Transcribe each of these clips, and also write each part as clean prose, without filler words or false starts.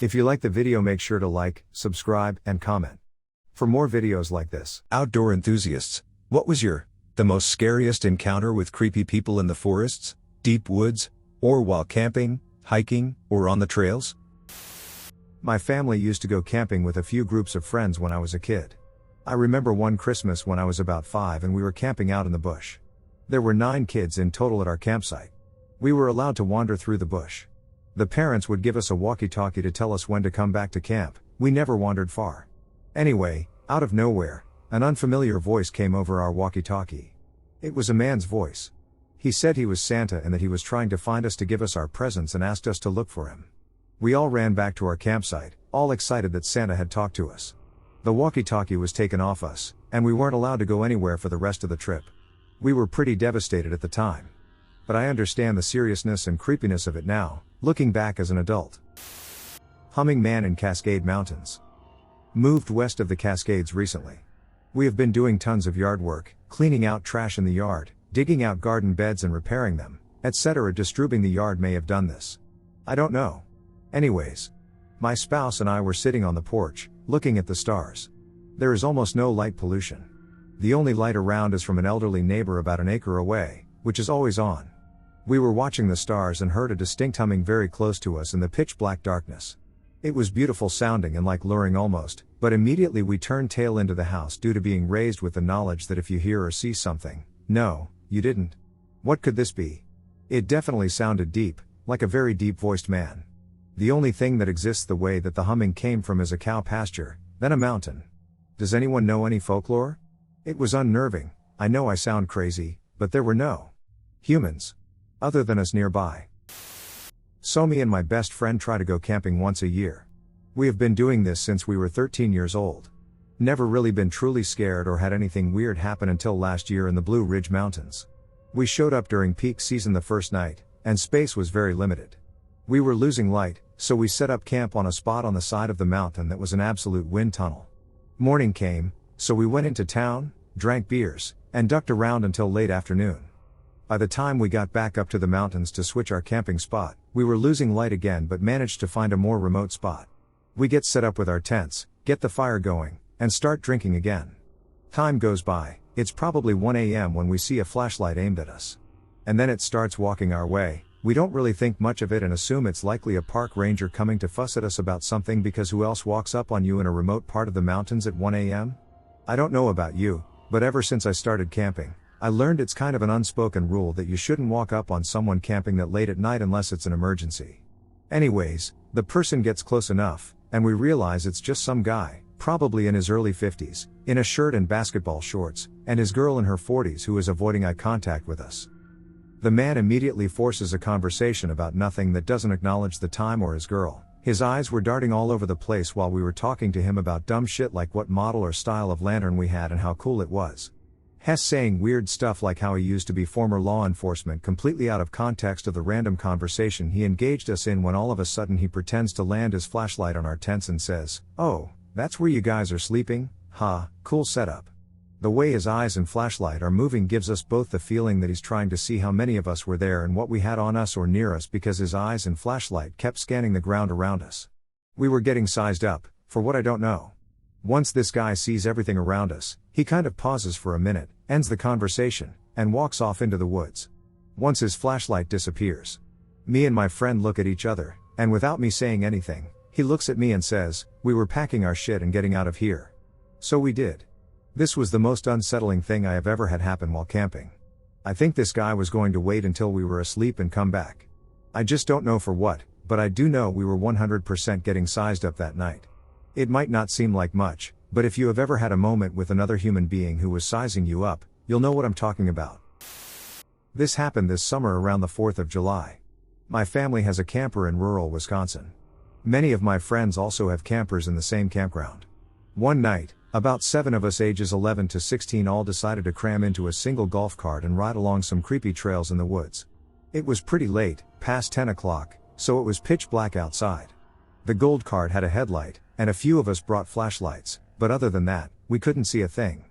If you like the video, make sure to like, subscribe, and comment for more videos like this. Outdoor enthusiasts, what was the most scariest encounter with creepy people in the forests, deep woods, or while camping, hiking, or on the trails? My family used to go camping with a few groups of friends when I was a kid. I remember one Christmas when I was about 5 and we were camping out in the bush. There were 9 kids in total at our campsite. We were allowed to wander through the bush. The parents would give us a walkie-talkie to tell us when to come back to camp. We never wandered far. Anyway, out of nowhere, an unfamiliar voice came over our walkie-talkie. It was a man's voice. He said he was Santa and that he was trying to find us to give us our presents and asked us to look for him. We all ran back to our campsite, all excited that Santa had talked to us. The walkie-talkie was taken off us, and we weren't allowed to go anywhere for the rest of the trip. We were pretty devastated at the time. But I understand the seriousness and creepiness of it now, looking back as an adult. Humming man in Cascade Mountains. Moved west of the Cascades recently. We have been doing tons of yard work, cleaning out trash in the yard, digging out garden beds and repairing them, etc. Disturbing the yard may have done this. I don't know. Anyways, my spouse and I were sitting on the porch, looking at the stars. There is almost no light pollution. The only light around is from an elderly neighbor about an acre away, which is always on. We were watching the stars and heard a distinct humming very close to us in the pitch black darkness. It was beautiful sounding and like luring almost, but immediately we turned tail into the house due to being raised with the knowledge that if you hear or see something, no, you didn't. What could this be? It definitely sounded deep, like a very deep voiced man. The only thing that exists the way that the humming came from is a cow pasture, then a mountain. Does anyone know any folklore? It was unnerving. I know I sound crazy, but there were no humans other than us nearby. So me and my best friend try to go camping once a year. We have been doing this since we were 13 years old. Never really been truly scared or had anything weird happen until last year in the Blue Ridge Mountains. We showed up during peak season the first night, and space was very limited. We were losing light, so we set up camp on a spot on the side of the mountain that was an absolute wind tunnel. Morning came, so we went into town, drank beers, and ducked around until late afternoon. By the time we got back up to the mountains to switch our camping spot, we were losing light again but managed to find a more remote spot. We get set up with our tents, get the fire going, and start drinking again. Time goes by, it's probably 1 a.m. when we see a flashlight aimed at us. And then it starts walking our way. We don't really think much of it and assume it's likely a park ranger coming to fuss at us about something because who else walks up on you in a remote part of the mountains at 1 a.m.? I don't know about you, but ever since I started camping, I learned it's kind of an unspoken rule that you shouldn't walk up on someone camping that late at night unless it's an emergency. Anyways, the person gets close enough, and we realize it's just some guy, probably in his early 50s, in a shirt and basketball shorts, and his girl in her 40s who is avoiding eye contact with us. The man immediately forces a conversation about nothing that doesn't acknowledge the time or his girl. His eyes were darting all over the place while we were talking to him about dumb shit like what model or style of lantern we had and how cool it was. Hess saying weird stuff like how he used to be former law enforcement completely out of context of the random conversation he engaged us in when all of a sudden he pretends to land his flashlight on our tents and says, "Oh, that's where you guys are sleeping? Ha, cool setup." The way his eyes and flashlight are moving gives us both the feeling that he's trying to see how many of us were there and what we had on us or near us because his eyes and flashlight kept scanning the ground around us. We were getting sized up, for what I don't know. Once this guy sees everything around us, he kind of pauses for a minute, ends the conversation, and walks off into the woods. Once his flashlight disappears, me and my friend look at each other, and without me saying anything, he looks at me and says, "We were packing our shit and getting out of here." So we did. This was the most unsettling thing I have ever had happen while camping. I think this guy was going to wait until we were asleep and come back. I just don't know for what, but I do know we were 100% getting sized up that night. It might not seem like much, but if you have ever had a moment with another human being who was sizing you up, you'll know what I'm talking about. This happened this summer around the 4th of July. My family has a camper in rural Wisconsin. Many of my friends also have campers in the same campground. One night, about 7 of us ages 11 to 16 all decided to cram into a single golf cart and ride along some creepy trails in the woods. It was pretty late, past 10 o'clock, so it was pitch black outside. The gold cart had a headlight, and a few of us brought flashlights, but other than that, we couldn't see a thing.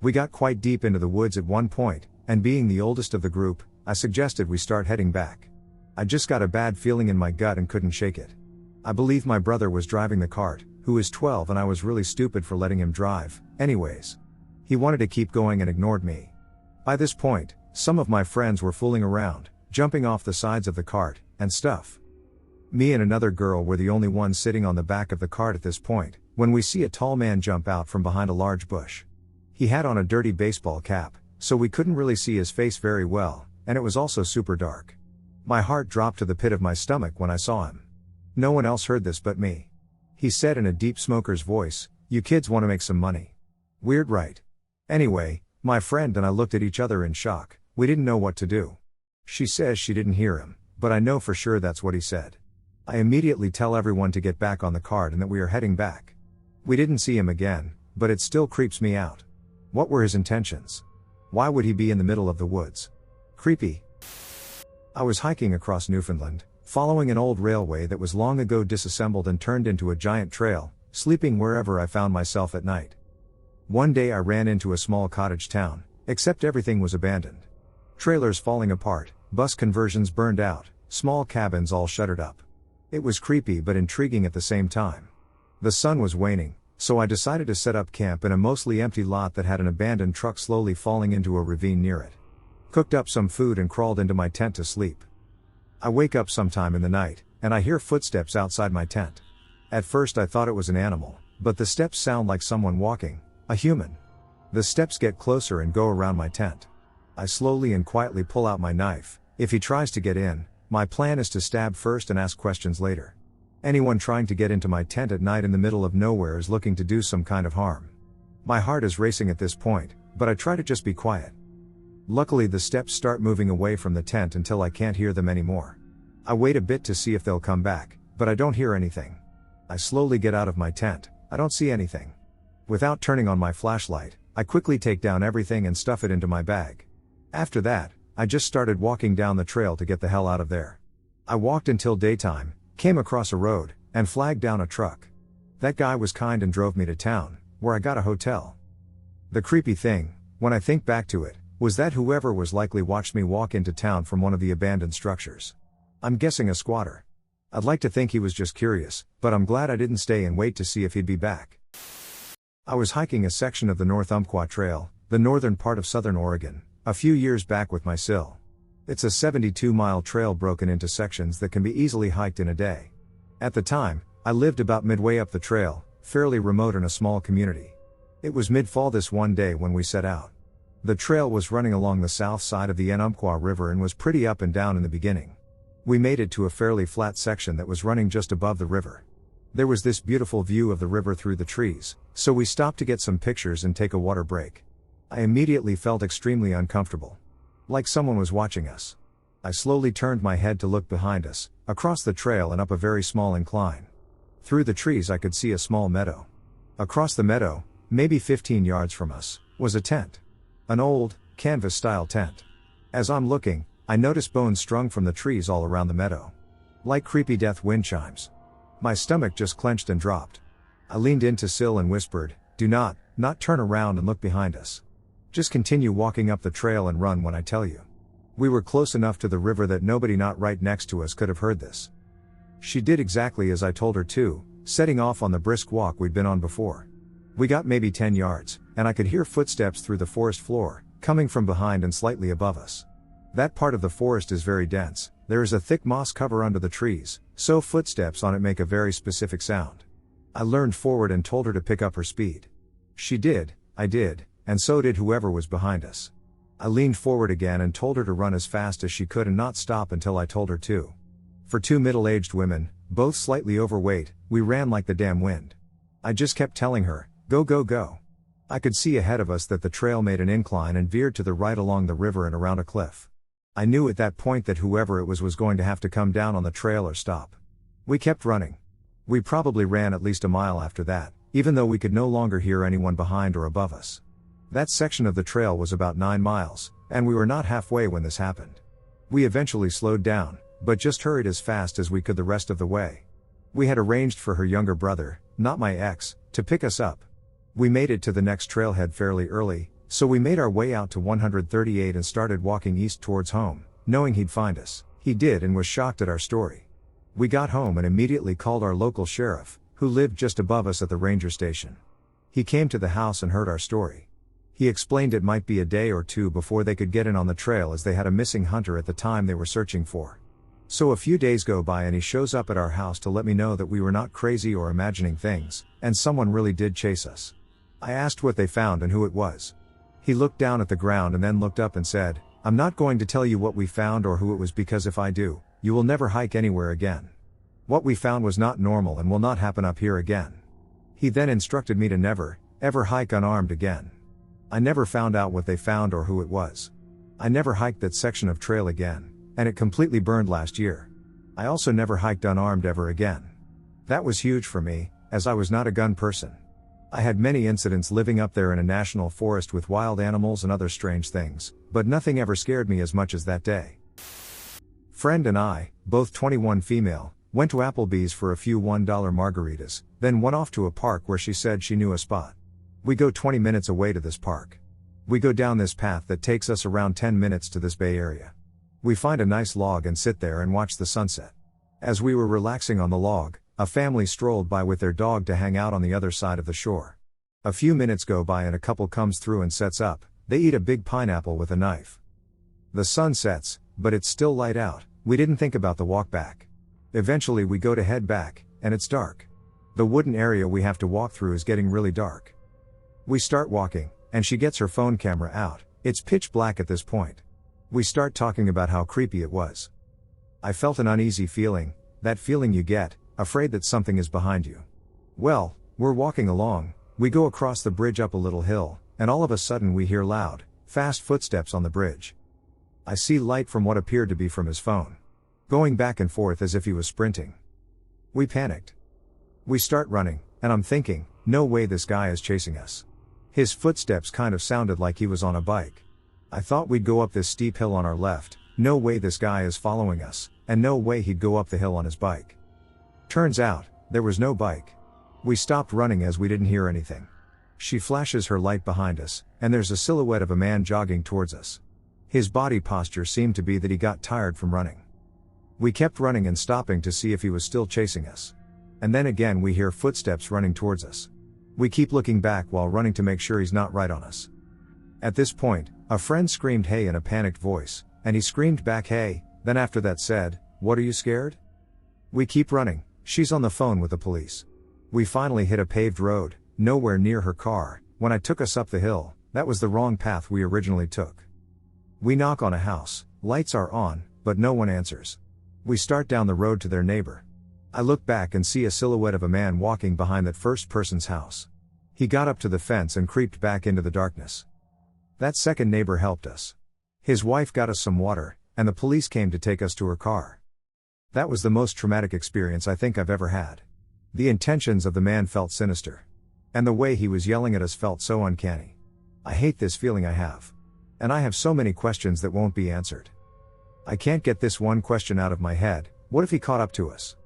We got quite deep into the woods at one point, and being the oldest of the group, I suggested we start heading back. I just got a bad feeling in my gut and couldn't shake it. I believe my brother was driving the cart, who is 12, and I was really stupid for letting him drive, anyways. He wanted to keep going and ignored me. By this point, some of my friends were fooling around, jumping off the sides of the cart, and stuff. Me and another girl were the only ones sitting on the back of the cart at this point, when we see a tall man jump out from behind a large bush. He had on a dirty baseball cap, so we couldn't really see his face very well, and it was also super dark. My heart dropped to the pit of my stomach when I saw him. No one else heard this but me. He said in a deep smoker's voice, "You kids want to make some money. Weird, right?" Anyway, my friend and I looked at each other in shock. We didn't know what to do. She says she didn't hear him, but I know for sure that's what he said. I immediately tell everyone to get back on the cart and that we are heading back. We didn't see him again, but it still creeps me out. What were his intentions? Why would he be in the middle of the woods? Creepy. I was hiking across Newfoundland, following an old railway that was long ago disassembled and turned into a giant trail, sleeping wherever I found myself at night. One day I ran into a small cottage town, except everything was abandoned. Trailers falling apart, bus conversions burned out, small cabins all shuttered up. It was creepy but intriguing at the same time. The sun was waning, so I decided to set up camp in a mostly empty lot that had an abandoned truck slowly falling into a ravine near it. Cooked up some food and crawled into my tent to sleep. I wake up sometime in the night, and I hear footsteps outside my tent. At first I thought it was an animal, but the steps sound like someone walking, a human. The steps get closer and go around my tent. I slowly and quietly pull out my knife. If he tries to get in, my plan is to stab first and ask questions later. Anyone trying to get into my tent at night in the middle of nowhere is looking to do some kind of harm. My heart is racing at this point, but I try to just be quiet. Luckily the steps start moving away from the tent until I can't hear them anymore. I wait a bit to see if they'll come back, but I don't hear anything. I slowly get out of my tent. I don't see anything. Without turning on my flashlight, I quickly take down everything and stuff it into my bag. After that, I just started walking down the trail to get the hell out of there. I walked until daytime, came across a road, and flagged down a truck. That guy was kind and drove me to town, where I got a hotel. The creepy thing, when I think back to it, was that whoever was likely watched me walk into town from one of the abandoned structures. I'm guessing a squatter. I'd like to think he was just curious, but I'm glad I didn't stay and wait to see if he'd be back. I was hiking a section of the North Umpqua Trail, the northern part of southern Oregon, a few years back with my SIL. It's a 72-mile trail broken into sections that can be easily hiked in a day. At the time, I lived about midway up the trail, fairly remote in a small community. It was mid-fall this one day when we set out. The trail was running along the south side of the Umpqua River and was pretty up and down in the beginning. We made it to a fairly flat section that was running just above the river. There was this beautiful view of the river through the trees, so we stopped to get some pictures and take a water break. I immediately felt extremely uncomfortable. Like someone was watching us. I slowly turned my head to look behind us, across the trail and up a very small incline. Through the trees I could see a small meadow. Across the meadow, maybe 15 yards from us, was a tent. An old, canvas-style tent. As I'm looking, I notice bones strung from the trees all around the meadow. Like creepy death wind chimes. My stomach just clenched and dropped. I leaned into Sil and whispered, "Do not turn around and look behind us. Just continue walking up the trail and run when I tell you." We were close enough to the river that nobody not right next to us could have heard this. She did exactly as I told her to, setting off on the brisk walk we'd been on before. We got maybe 10 yards, and I could hear footsteps through the forest floor, coming from behind and slightly above us. That part of the forest is very dense. There is a thick moss cover under the trees, so footsteps on it make a very specific sound. I leaned forward and told her to pick up her speed. She did, I did, and so did whoever was behind us. I leaned forward again and told her to run as fast as she could and not stop until I told her to. For two middle-aged women, both slightly overweight, we ran like the damn wind. I just kept telling her, "Go, go, go." I could see ahead of us that the trail made an incline and veered to the right along the river and around a cliff. I knew at that point that whoever it was going to have to come down on the trail or stop. We kept running. We probably ran at least a mile after that, even though we could no longer hear anyone behind or above us. That section of the trail was about 9 miles, and we were not halfway when this happened. We eventually slowed down, but just hurried as fast as we could the rest of the way. We had arranged for her younger brother, not my ex, to pick us up. We made it to the next trailhead fairly early, so we made our way out to 138 and started walking east towards home, knowing he'd find us. He did and was shocked at our story. We got home and immediately called our local sheriff, who lived just above us at the ranger station. He came to the house and heard our story. He explained it might be a day or two before they could get in on the trail as they had a missing hunter at the time they were searching for. So a few days go by and he shows up at our house to let me know that we were not crazy or imagining things, and someone really did chase us. I asked what they found and who it was. He looked down at the ground and then looked up and said, "I'm not going to tell you what we found or who it was because if I do, you will never hike anywhere again. What we found was not normal and will not happen up here again." He then instructed me to never, ever hike unarmed again. I never found out what they found or who it was. I never hiked that section of trail again, and it completely burned last year. I also never hiked unarmed ever again. That was huge for me, as I was not a gun person. I had many incidents living up there in a national forest with wild animals and other strange things, but nothing ever scared me as much as that day. Friend and I, both 21 female, went to Applebee's for a few $1 margaritas, then went off to a park where she said she knew a spot. We go 20 minutes away to this park. We go down this path that takes us around 10 minutes to this bay area. We find a nice log and sit there and watch the sunset. As we were relaxing on the log, a family strolled by with their dog to hang out on the other side of the shore. A few minutes go by and a couple comes through and sets up. They eat a big pineapple with a knife. The sun sets, but it's still light out. We didn't think about the walk back. Eventually we go to head back, and it's dark. The wooden area we have to walk through is getting really dark. We start walking, and she gets her phone camera out. It's pitch black at this point. We start talking about how creepy it was. I felt an uneasy feeling, that feeling you get, afraid that something is behind you. Well, we're walking along, we go across the bridge up a little hill, and all of a sudden we hear loud, fast footsteps on the bridge. I see light from what appeared to be from his phone, going back and forth as if he was sprinting. We panicked. We start running, and I'm thinking, no way this guy is chasing us. His footsteps kind of sounded like he was on a bike. I thought we'd go up this steep hill on our left, no way this guy is following us, and no way he'd go up the hill on his bike. Turns out, there was no bike. We stopped running as we didn't hear anything. She flashes her light behind us, and there's a silhouette of a man jogging towards us. His body posture seemed to be that he got tired from running. We kept running and stopping to see if he was still chasing us. And then again we hear footsteps running towards us. We keep looking back while running to make sure he's not right on us. At this point, a friend screamed "hey" in a panicked voice, and he screamed back "hey," then after that said, "What, are you scared?" We keep running, she's on the phone with the police. We finally hit a paved road, nowhere near her car. When I took us up the hill, that was the wrong path we originally took. We knock on a house, lights are on, but no one answers. We start down the road to their neighbor. I look back and see a silhouette of a man walking behind that first person's house. He got up to the fence and creeped back into the darkness. That second neighbor helped us. His wife got us some water, and the police came to take us to her car. That was the most traumatic experience I think I've ever had. The intentions of the man felt sinister. And the way he was yelling at us felt so uncanny. I hate this feeling I have. And I have so many questions that won't be answered. I can't get this one question out of my head: what if he caught up to us?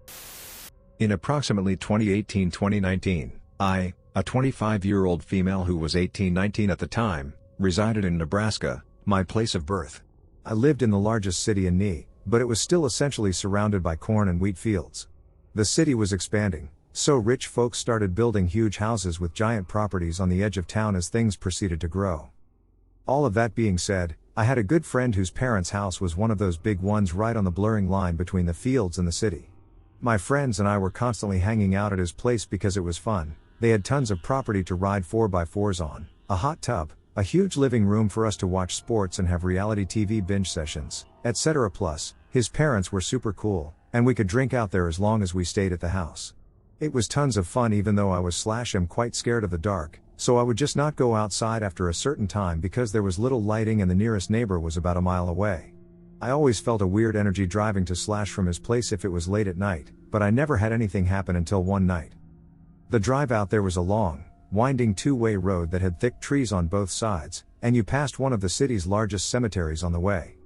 In approximately 2018-2019, I, a 25-year-old female who was 18-19 at the time, resided in Nebraska, my place of birth. I lived in the largest city in NE, but it was still essentially surrounded by corn and wheat fields. The city was expanding, so rich folks started building huge houses with giant properties on the edge of town as things proceeded to grow. All of that being said, I had a good friend whose parents' house was one of those big ones right on the blurring line between the fields and the city. My friends and I were constantly hanging out at his place because it was fun. They had tons of property to ride 4x4s on, a hot tub, a huge living room for us to watch sports and have reality TV binge sessions, etc. Plus, his parents were super cool, and we could drink out there as long as we stayed at the house. It was tons of fun even though I was/am quite scared of the dark, so I would just not go outside after a certain time because there was little lighting and the nearest neighbor was about a mile away. I always felt a weird energy driving to/ from his place if it was late at night, but I never had anything happen until one night. The drive out there was a long, winding two-way road that had thick trees on both sides, and you passed one of the city's largest cemeteries on the way.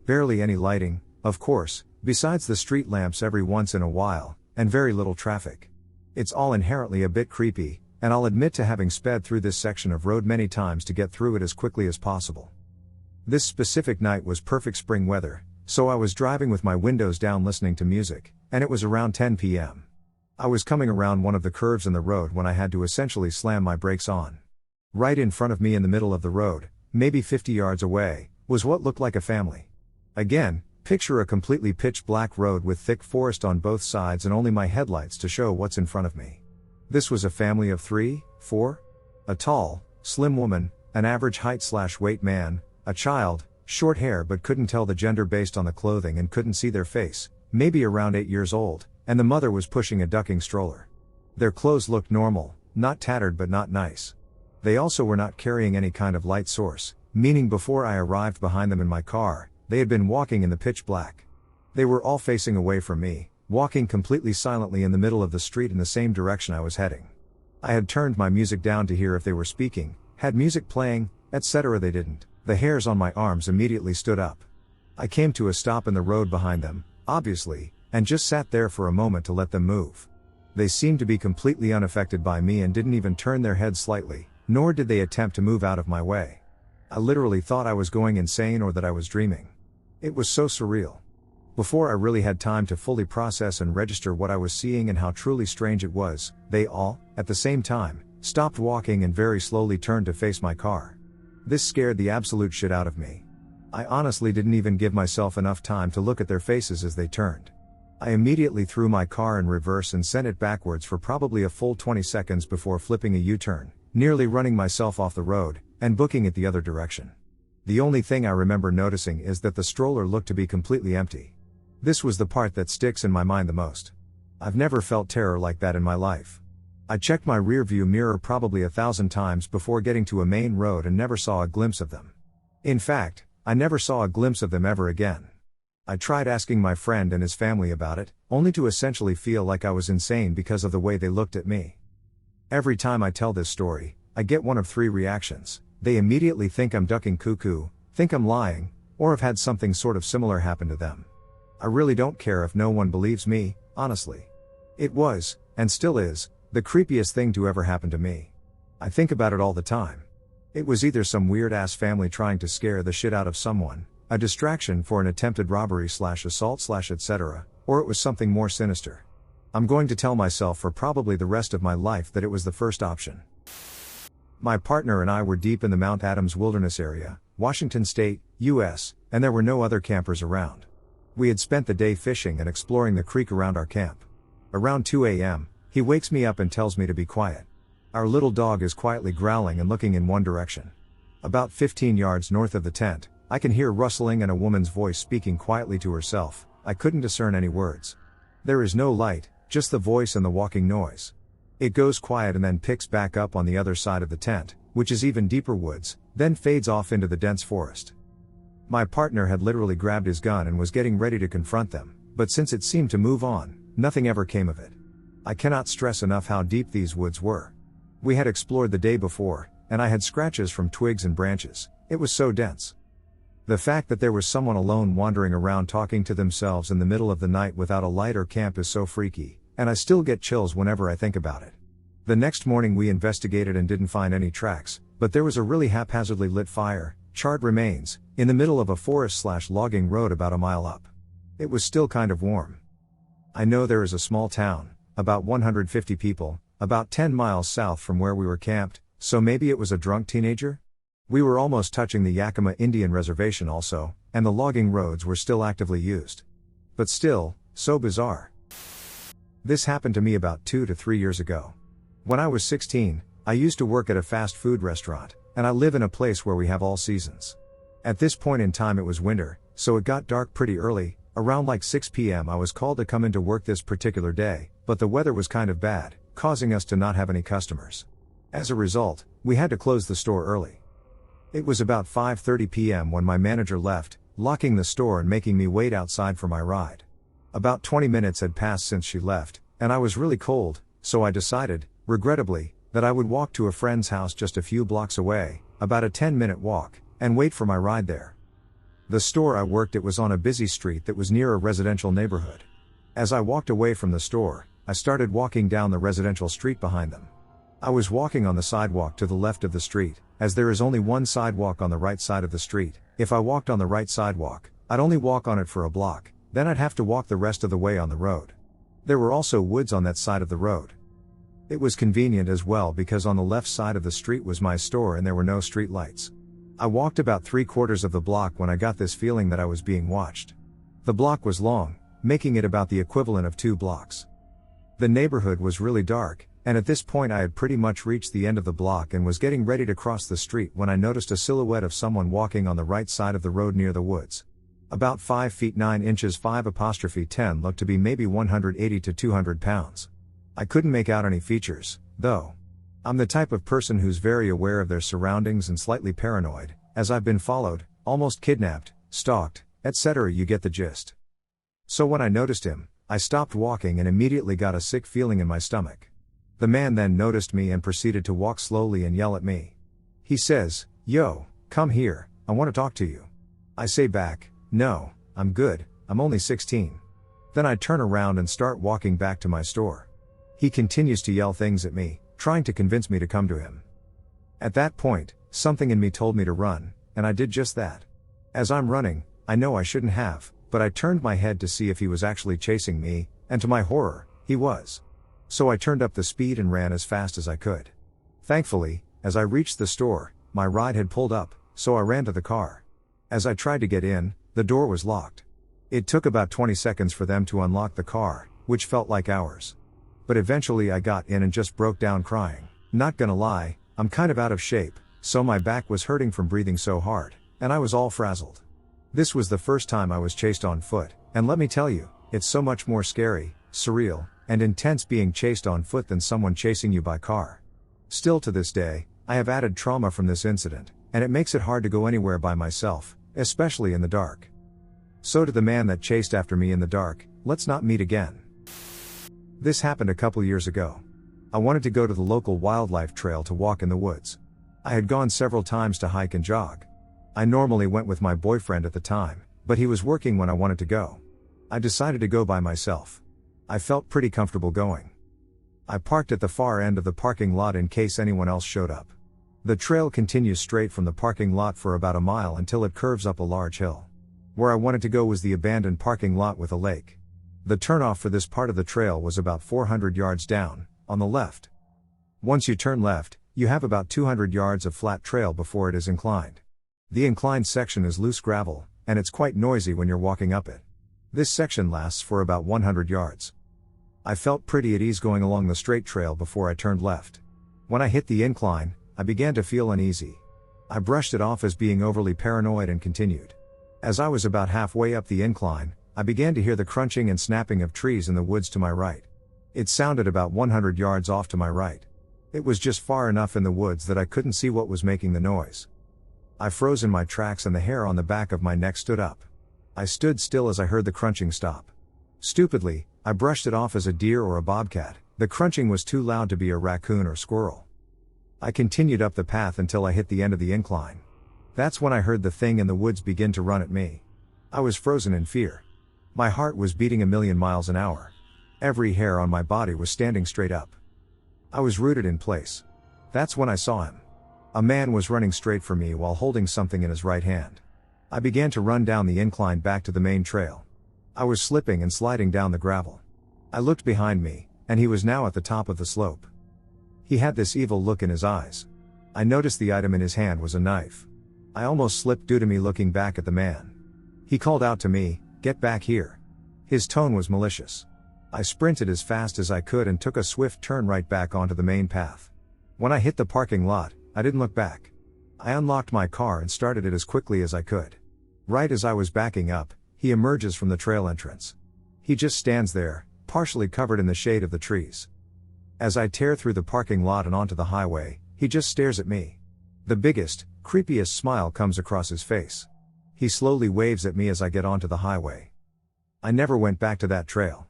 Barely any lighting, of course, besides the street lamps every once in a while, and very little traffic. It's all inherently a bit creepy, and I'll admit to having sped through this section of road many times to get through it as quickly as possible. This specific night was perfect spring weather, so I was driving with my windows down listening to music, and it was around 10 p.m. I was coming around one of the curves in the road when I had to essentially slam my brakes on. Right in front of me in the middle of the road, maybe 50 yards away, was what looked like a family. Again, picture a completely pitch black road with thick forest on both sides and only my headlights to show what's in front of me. This was a family of 3, 4? A tall, slim woman, an average height/weight man, a child, short hair but couldn't tell the gender based on the clothing and couldn't see their face, maybe around 8 years old, and the mother was pushing a ducking stroller. Their clothes looked normal, not tattered but not nice. They also were not carrying any kind of light source, meaning before I arrived behind them in my car, they had been walking in the pitch black. They were all facing away from me, walking completely silently in the middle of the street in the same direction I was heading. I had turned my music down to hear if they were speaking, had music playing, etc. They didn't. The hairs on my arms immediately stood up. I came to a stop in the road behind them, obviously, and just sat there for a moment to let them move. They seemed to be completely unaffected by me and didn't even turn their heads slightly, nor did they attempt to move out of my way. I literally thought I was going insane or that I was dreaming. It was so surreal. Before I really had time to fully process and register what I was seeing and how truly strange it was, they all, at the same time, stopped walking and very slowly turned to face my car. This scared the absolute shit out of me. I honestly didn't even give myself enough time to look at their faces as they turned. I immediately threw my car in reverse and sent it backwards for probably a full 20 seconds before flipping a U-turn, nearly running myself off the road, and booking it the other direction. The only thing I remember noticing is that the stroller looked to be completely empty. This was the part that sticks in my mind the most. I've never felt terror like that in my life. I checked my rearview mirror probably 1,000 times before getting to a main road and never saw a glimpse of them. In fact, I never saw a glimpse of them ever again. I tried asking my friend and his family about it, only to essentially feel like I was insane because of the way they looked at me. Every time I tell this story, I get one of 3 reactions. They immediately think I'm ducking cuckoo, think I'm lying, or have had something sort of similar happen to them. I really don't care if no one believes me, honestly. It was, and still is, the creepiest thing to ever happen to me. I think about it all the time. It was either some weird-ass family trying to scare the shit out of someone, a distraction for an attempted robbery/assault/ etc., or it was something more sinister. I'm going to tell myself for probably the rest of my life that it was the first option. My partner and I were deep in the Mount Adams Wilderness area, Washington State, US, and there were no other campers around. We had spent the day fishing and exploring the creek around our camp. Around 2 a.m., he wakes me up and tells me to be quiet. Our little dog is quietly growling and looking in one direction. About 15 yards north of the tent, I can hear rustling and a woman's voice speaking quietly to herself. I couldn't discern any words. There is no light, just the voice and the walking noise. It goes quiet and then picks back up on the other side of the tent, which is even deeper woods, then fades off into the dense forest. My partner had literally grabbed his gun and was getting ready to confront them, but since it seemed to move on, nothing ever came of it. I cannot stress enough how deep these woods were. We had explored the day before, and I had scratches from twigs and branches. It was so dense. The fact that there was someone alone wandering around talking to themselves in the middle of the night without a light or camp is so freaky, and I still get chills whenever I think about it. The next morning we investigated and didn't find any tracks, but there was a really haphazardly lit fire, charred remains, in the middle of a forest/logging road about a mile up. It was still kind of warm. I know there is a small town, about 150 people, about 10 miles south from where we were camped, so maybe it was a drunk teenager? We were almost touching the Yakima Indian Reservation also, and the logging roads were still actively used. But still, so bizarre. This happened to me about 2 to 3 years ago. When I was 16, I used to work at a fast food restaurant, and I live in a place where we have all seasons. At this point in time it was winter, so it got dark pretty early. Around like 6 p.m. I was called to come into work this particular day, but the weather was kind of bad, causing us to not have any customers. As a result, we had to close the store early. It was about 5:30 p.m. when my manager left, locking the store and making me wait outside for my ride. About 20 minutes had passed since she left, and I was really cold, so I decided, regrettably, that I would walk to a friend's house just a few blocks away, about a 10-minute walk, and wait for my ride there. The store I worked at was on a busy street that was near a residential neighborhood. As I walked away from the store, I started walking down the residential street behind them. I was walking on the sidewalk to the left of the street, as there is only one sidewalk on the right side of the street. If I walked on the right sidewalk, I'd only walk on it for a block, then I'd have to walk the rest of the way on the road. There were also woods on that side of the road. It was convenient as well because on the left side of the street was my store and there were no street lights. I walked about 3/4 of the block when I got this feeling that I was being watched. The block was long, making it about the equivalent of 2 blocks. The neighborhood was really dark, and at this point I had pretty much reached the end of the block and was getting ready to cross the street when I noticed a silhouette of someone walking on the right side of the road near the woods. About 5 feet 9 inches 5'10" looked to be maybe 180 to 200 pounds. I couldn't make out any features, though. I'm the type of person who's very aware of their surroundings and slightly paranoid, as I've been followed, almost kidnapped, stalked, etc. You get the gist. So when I noticed him, I stopped walking and immediately got a sick feeling in my stomach. The man then noticed me and proceeded to walk slowly and yell at me. He says, "Yo, come here, I want to talk to you." I say back, "No, I'm good, I'm only 16. Then I turn around and start walking back to my store. He continues to yell things at me, trying to convince me to come to him. At that point, something in me told me to run, and I did just that. As I'm running, I know I shouldn't have, but I turned my head to see if he was actually chasing me, and to my horror, he was. So I turned up the speed and ran as fast as I could. Thankfully, as I reached the store, my ride had pulled up, so I ran to the car. As I tried to get in, the door was locked. It took about 20 seconds for them to unlock the car, which felt like hours. But eventually I got in and just broke down crying. Not gonna lie, I'm kind of out of shape, so my back was hurting from breathing so hard, and I was all frazzled. This was the first time I was chased on foot, and let me tell you, it's so much more scary, surreal, and intense being chased on foot than someone chasing you by car. Still to this day, I have added trauma from this incident, and it makes it hard to go anywhere by myself, especially in the dark. So to the man that chased after me in the dark, let's not meet again. This happened a couple years ago. I wanted to go to the local wildlife trail to walk in the woods. I had gone several times to hike and jog. I normally went with my boyfriend at the time, but he was working when I wanted to go. I decided to go by myself. I felt pretty comfortable going. I parked at the far end of the parking lot in case anyone else showed up. The trail continues straight from the parking lot for about a mile until it curves up a large hill. Where I wanted to go was the abandoned parking lot with a lake. The turnoff for this part of the trail was about 400 yards down, on the left. Once you turn left, you have about 200 yards of flat trail before it is inclined. The inclined section is loose gravel, and it's quite noisy when you're walking up it. This section lasts for about 100 yards. I felt pretty at ease going along the straight trail before I turned left. When I hit the incline, I began to feel uneasy. I brushed it off as being overly paranoid and continued. As I was about halfway up the incline, I began to hear the crunching and snapping of trees in the woods to my right. It sounded about 100 yards off to my right. It was just far enough in the woods that I couldn't see what was making the noise. I froze in my tracks and the hair on the back of my neck stood up. I stood still as I heard the crunching stop. Stupidly, I brushed it off as a deer or a bobcat. The crunching was too loud to be a raccoon or squirrel. I continued up the path until I hit the end of the incline. That's when I heard the thing in the woods begin to run at me. I was frozen in fear. My heart was beating 1,000,000 miles an hour. Every hair on my body was standing straight up. I was rooted in place. That's when I saw him. A man was running straight for me while holding something in his right hand. I began to run down the incline back to the main trail. I was slipping and sliding down the gravel. I looked behind me, and he was now at the top of the slope. He had this evil look in his eyes. I noticed the item in his hand was a knife. I almost slipped due to me looking back at the man. He called out to me, "Get back here." His tone was malicious. I sprinted as fast as I could and took a swift turn right back onto the main path. When I hit the parking lot, I didn't look back. I unlocked my car and started it as quickly as I could. Right as I was backing up, he emerges from the trail entrance. He just stands there, partially covered in the shade of the trees. As I tear through the parking lot and onto the highway, he just stares at me. The biggest, creepiest smile comes across his face. He slowly waves at me as I get onto the highway. I never went back to that trail.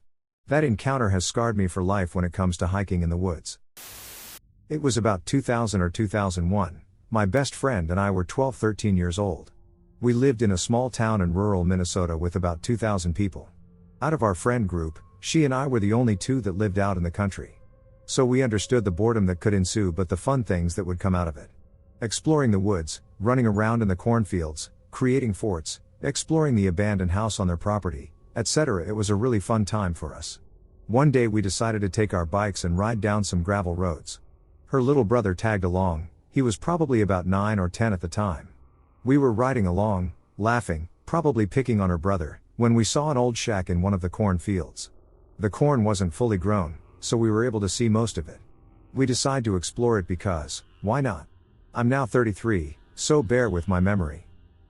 That encounter has scarred me for life when it comes to hiking in the woods. It was about 2000 or 2001. My best friend and I were 13 years old. We lived in a small town in rural Minnesota with about 2,000 people. Out of our friend group, she and I were the only two that lived out in the country. So we understood the boredom that could ensue but the fun things that would come out of it. Exploring the woods, running around in the cornfields, creating forts, exploring the abandoned house on their property, etc. It was a really fun time for us. One day we decided to take our bikes and ride down some gravel roads. Her little brother tagged along, he was probably about 9 or 10 at the time. We were riding along, laughing, probably picking on her brother, when we saw an old shack in one of the corn fields. The corn wasn't fully grown, so we were able to see most of it. We decided to explore it because, why not? I'm now 33, so bear with my memory.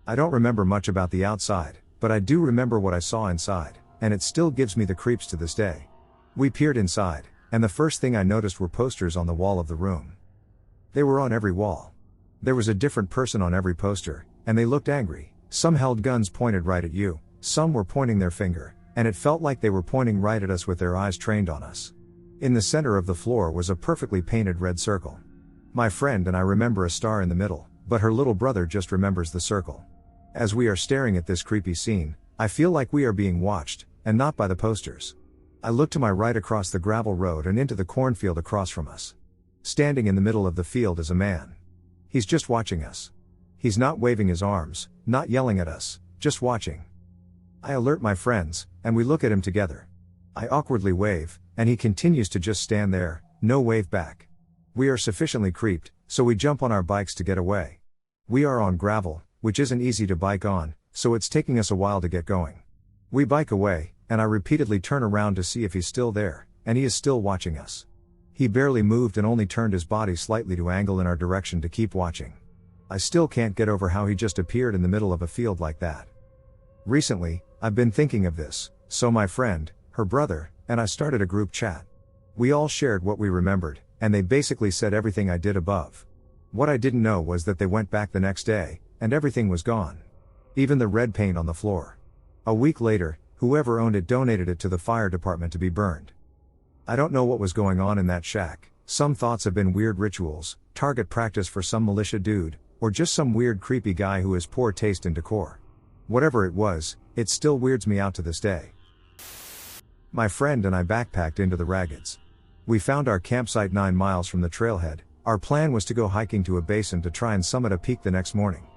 I don't remember much about the outside, but I do remember what I saw inside, and it still gives me the creeps to this day. We peered inside, and the first thing I noticed were posters on the wall of the room. They were on every wall. There was a different person on every poster, and they looked angry. Some held guns pointed right at you, some were pointing their finger, and it felt like they were pointing right at us with their eyes trained on us. In the center of the floor was a perfectly painted red circle. My friend and I remember a star in the middle, but her little brother just remembers the circle. As we are staring at this creepy scene, I feel like we are being watched, and not by the posters. I look to my right across the gravel road and into the cornfield across from us. Standing in the middle of the field is a man. He's just watching us. He's not waving his arms, not yelling at us, just watching. I alert my friends, and we look at him together. I awkwardly wave, and he continues to just stand there, no wave back. We are sufficiently creeped, so we jump on our bikes to get away. We are on gravel, which isn't easy to bike on, so it's taking us a while to get going. We bike away, and I repeatedly turn around to see if he's still there, and he is still watching us. He barely moved and only turned his body slightly to angle in our direction to keep watching. I still can't get over how he just appeared in the middle of a field like that. Recently, I've been thinking of this, so my friend, her brother, and I started a group chat. We all shared what we remembered, and they basically said everything I did above. What I didn't know was that they went back the next day, and everything was gone. Even the red paint on the floor. A week later, whoever owned it donated it to the fire department to be burned. I don't know what was going on in that shack. Some thoughts have been weird rituals, target practice for some militia dude, or just some weird creepy guy who has poor taste in decor. Whatever it was, it still weirds me out to this day. My friend and I backpacked into the raggeds. We found our campsite 9 miles from the trailhead. Our plan was to go hiking to a basin to try and summit a peak the next morning.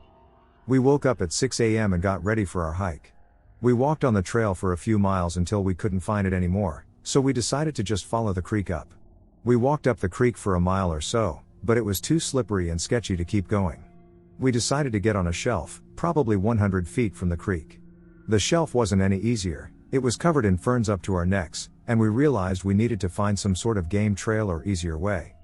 We woke up at 6 a.m. and got ready for our hike. We walked on the trail for a few miles until we couldn't find it anymore, so we decided to just follow the creek up. We walked up the creek for a mile or so, but it was too slippery and sketchy to keep going. We decided to get on a shelf, probably 100 feet from the creek. The shelf wasn't any easier, it was covered in ferns up to our necks, and we realized we needed to find some sort of game trail or easier way.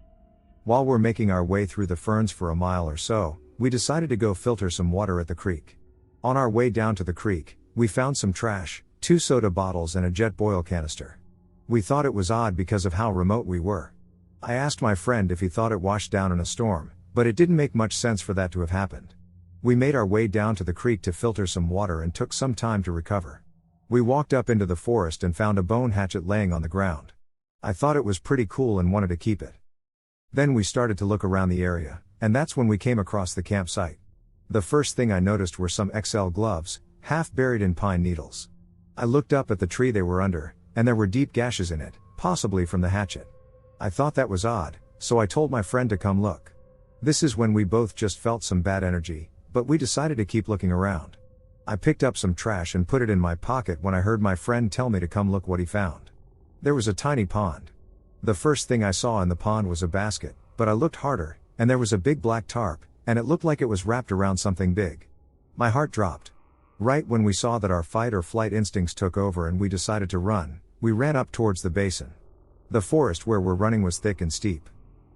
While we're making our way through the ferns for a mile or so, we decided to go filter some water at the creek. On our way down to the creek, we found some trash, 2 soda bottles and a jet boil canister. We thought it was odd because of how remote we were. I asked my friend if he thought it washed down in a storm, but it didn't make much sense for that to have happened. We made our way down to the creek to filter some water and took some time to recover. We walked up into the forest and found a bone hatchet laying on the ground. I thought it was pretty cool and wanted to keep it. Then we started to look around the area, and that's when we came across the campsite. The first thing I noticed were some XL gloves, half buried in pine needles. I looked up at the tree they were under, and there were deep gashes in it, possibly from the hatchet. I thought that was odd, so I told my friend to come look. This is when we both just felt some bad energy, but we decided to keep looking around. I picked up some trash and put it in my pocket when I heard my friend tell me to come look what he found. There was a tiny pond. The first thing I saw in the pond was a basket, but I looked harder, and there was a big black tarp, and it looked like it was wrapped around something big. My heart dropped. Right when we saw that our fight or flight instincts took over and we decided to run, we ran up towards the basin. The forest where we're running was thick and steep.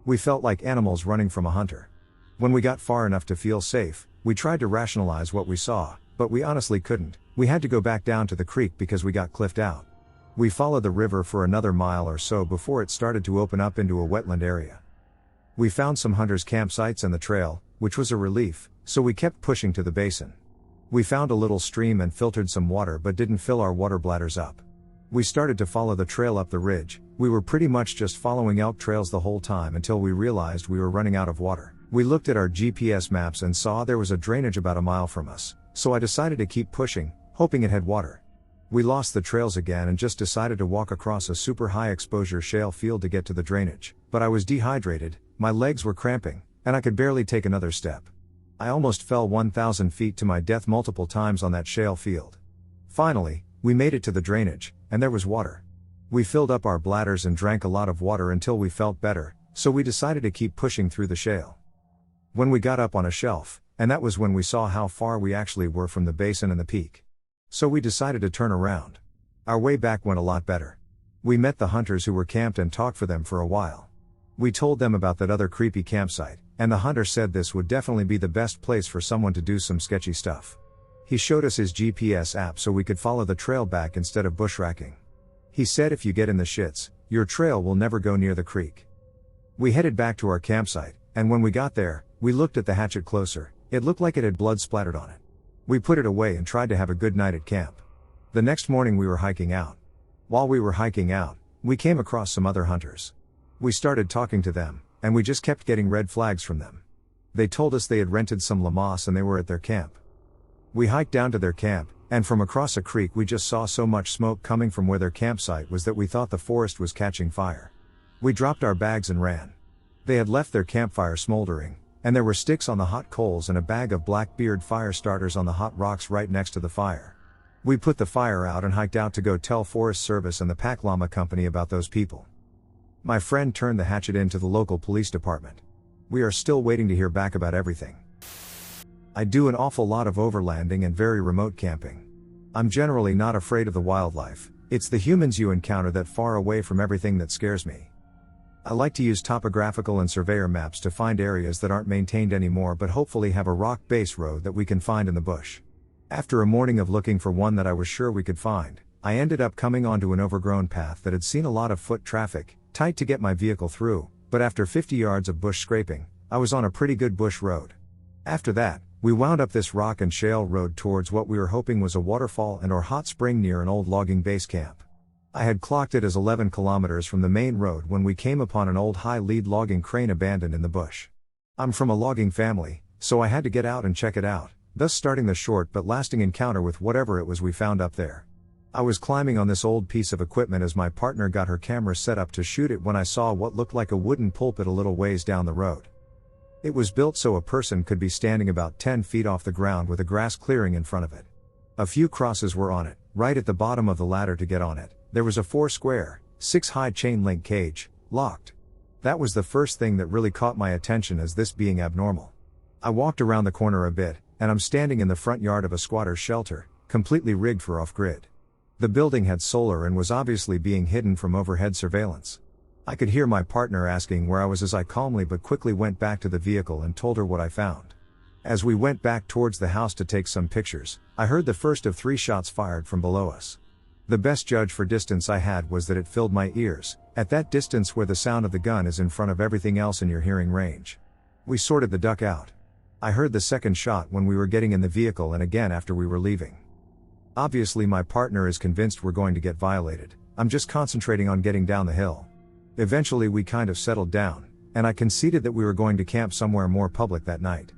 We felt like animals running from a hunter. When we got far enough to feel safe, we tried to rationalize what we saw, but we honestly couldn't. We had to go back down to the creek because we got cliffed out. We followed the river for another mile or so before it started to open up into a wetland area. We found some hunters' campsites and the trail, which was a relief, so we kept pushing to the basin. We found a little stream and filtered some water but didn't fill our water bladders up. We started to follow the trail up the ridge. We were pretty much just following elk trails the whole time until we realized we were running out of water. We looked at our GPS maps and saw there was a drainage about a mile from us, so I decided to keep pushing, hoping it had water. We lost the trails again and just decided to walk across a super high exposure shale field to get to the drainage, but I was dehydrated, my legs were cramping, and I could barely take another step. I almost fell 1,000 feet to my death multiple times on that shale field. Finally, we made it to the drainage, and there was water. We filled up our bladders and drank a lot of water until we felt better, so we decided to keep pushing through the shale. When we got up on a shelf, and that was when we saw how far we actually were from the basin and the peak. So we decided to turn around. Our way back went a lot better. We met the hunters who were camped and talked for them for a while. We told them about that other creepy campsite, and the hunter said this would definitely be the best place for someone to do some sketchy stuff. He showed us his GPS app so we could follow the trail back instead of bushracking. He said if you get in the shits, your trail will never go near the creek. We headed back to our campsite, and when we got there, we looked at the hatchet closer. It looked like it had blood splattered on it. We put it away and tried to have a good night at camp. The next morning we were hiking out. While we were hiking out, we came across some other hunters. We started talking to them, and we just kept getting red flags from them. They told us they had rented some llamas and they were at their camp. We hiked down to their camp, and from across a creek we just saw so much smoke coming from where their campsite was that we thought the forest was catching fire. We dropped our bags and ran. They had left their campfire smoldering, and there were sticks on the hot coals and a bag of Blackbeard fire starters on the hot rocks right next to the fire. We put the fire out and hiked out to go tell Forest Service and the Pack Llama Company about those people. My friend turned the hatchet in to the local police department. We are still waiting to hear back about everything. I do an awful lot of overlanding and very remote camping. I'm generally not afraid of the wildlife, it's the humans you encounter that far away from everything that scares me. I like to use topographical and surveyor maps to find areas that aren't maintained anymore but hopefully have a rock-based road that we can find in the bush. After a morning of looking for one that I was sure we could find, I ended up coming onto an overgrown path that had seen a lot of foot traffic, tight to get my vehicle through, but after 50 yards of bush scraping, I was on a pretty good bush road. After that, we wound up this rock and shale road towards what we were hoping was a waterfall and or hot spring near an old logging base camp. I had clocked it as 11 kilometers from the main road when we came upon an old high-lead logging crane abandoned in the bush. I'm from a logging family, so I had to get out and check it out, thus starting the short but lasting encounter with whatever it was we found up there. I was climbing on this old piece of equipment as my partner got her camera set up to shoot it when I saw what looked like a wooden pulpit a little ways down the road. It was built so a person could be standing about 10 feet off the ground with a grass clearing in front of it. A few crosses were on it. Right at the bottom of the ladder to get on it, there was a 4-square, 6-high chain link cage, locked. That was the first thing that really caught my attention as this being abnormal. I walked around the corner a bit, and I'm standing in the front yard of a squatter's shelter, completely rigged for off-grid. The building had solar and was obviously being hidden from overhead surveillance. I could hear my partner asking where I was as I calmly but quickly went back to the vehicle and told her what I found. As we went back towards the house to take some pictures, I heard the first of 3 shots fired from below us. The best judge for distance I had was that it filled my ears, at that distance where the sound of the gun is in front of everything else in your hearing range. We sorted the duck out. I heard the second shot when we were getting in the vehicle and again after we were leaving. Obviously my partner is convinced we're going to get violated. I'm just concentrating on getting down the hill. Eventually we kind of settled down, and I conceded that we were going to camp somewhere more public that night.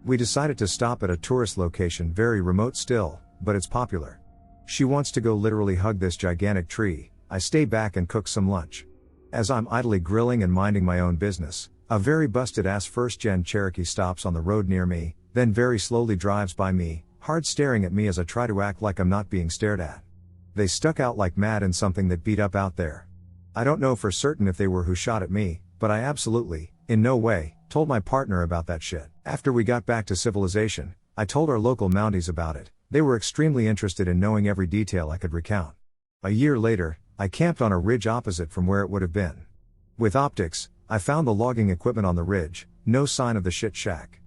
We decided to stop at a tourist location very remote still, but it's popular. She wants to go literally hug this gigantic tree. I stay back and cook some lunch. As I'm idly grilling and minding my own business, a very busted ass first-gen Cherokee stops on the road near me, then very slowly drives by me, hard staring at me as I try to act like I'm not being stared at. They stuck out like mad in something that beat up out there. I don't know for certain if they were who shot at me, but I absolutely, in no way, told my partner about that shit. After we got back to civilization, I told our local Mounties about it. They were extremely interested in knowing every detail I could recount. A year later, I camped on a ridge opposite from where it would have been. With optics, I found the logging equipment on the ridge, no sign of the shit shack.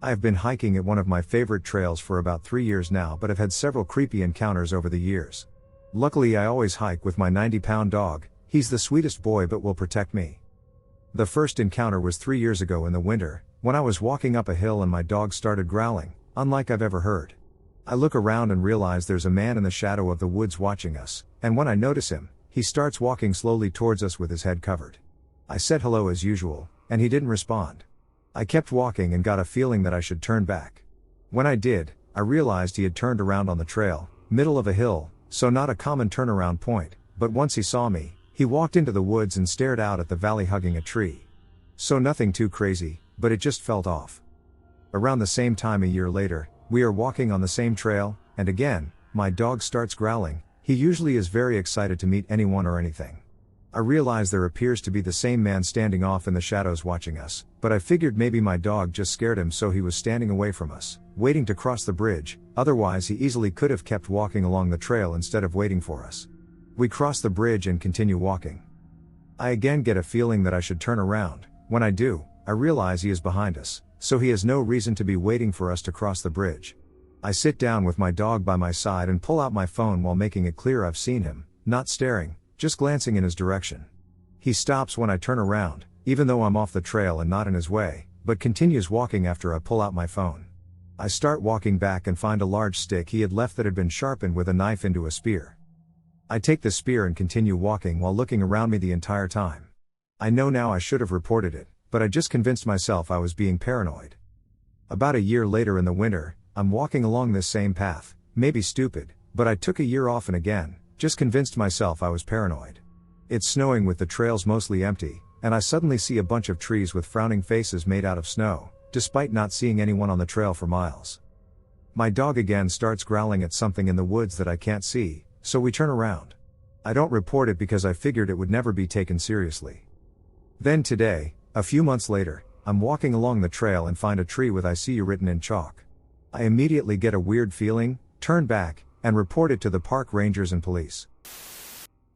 I have been hiking at one of my favorite trails for about 3 years now but have had several creepy encounters over the years. Luckily I always hike with my 90-pound dog. He's the sweetest boy but will protect me. The first encounter was 3 years ago in the winter, when I was walking up a hill and my dog started growling, unlike I've ever heard. I look around and realize there's a man in the shadow of the woods watching us, and when I notice him, he starts walking slowly towards us with his head covered. I said hello as usual, and he didn't respond. I kept walking and got a feeling that I should turn back. When I did, I realized he had turned around on the trail, middle of a hill, so not a common turnaround point, but once he saw me, he walked into the woods and stared out at the valley hugging a tree. So nothing too crazy, but it just felt off. Around the same time a year later, we are walking on the same trail, and again, my dog starts growling. He usually is very excited to meet anyone or anything. I realize there appears to be the same man standing off in the shadows watching us, but I figured maybe my dog just scared him so he was standing away from us, waiting to cross the bridge, otherwise he easily could have kept walking along the trail instead of waiting for us. We cross the bridge and continue walking. I again get a feeling that I should turn around. When I do, I realize he is behind us, so he has no reason to be waiting for us to cross the bridge. I sit down with my dog by my side and pull out my phone while making it clear I've seen him, not staring, just glancing in his direction. He stops when I turn around, even though I'm off the trail and not in his way, but continues walking after I pull out my phone. I start walking back and find a large stick he had left that had been sharpened with a knife into a spear. I take the spear and continue walking while looking around me the entire time. I know now I should have reported it, but I just convinced myself I was being paranoid. About a year later in the winter, I'm walking along this same path, maybe stupid, but I took a year off and again, just convinced myself I was paranoid. It's snowing with the trails mostly empty, and I suddenly see a bunch of trees with frowning faces made out of snow, despite not seeing anyone on the trail for miles. My dog again starts growling at something in the woods that I can't see, so we turn around. I don't report it because I figured it would never be taken seriously. Then today, a few months later, I'm walking along the trail and find a tree with "I see you" written in chalk. I immediately get a weird feeling, turn back, and report it to the park rangers and police.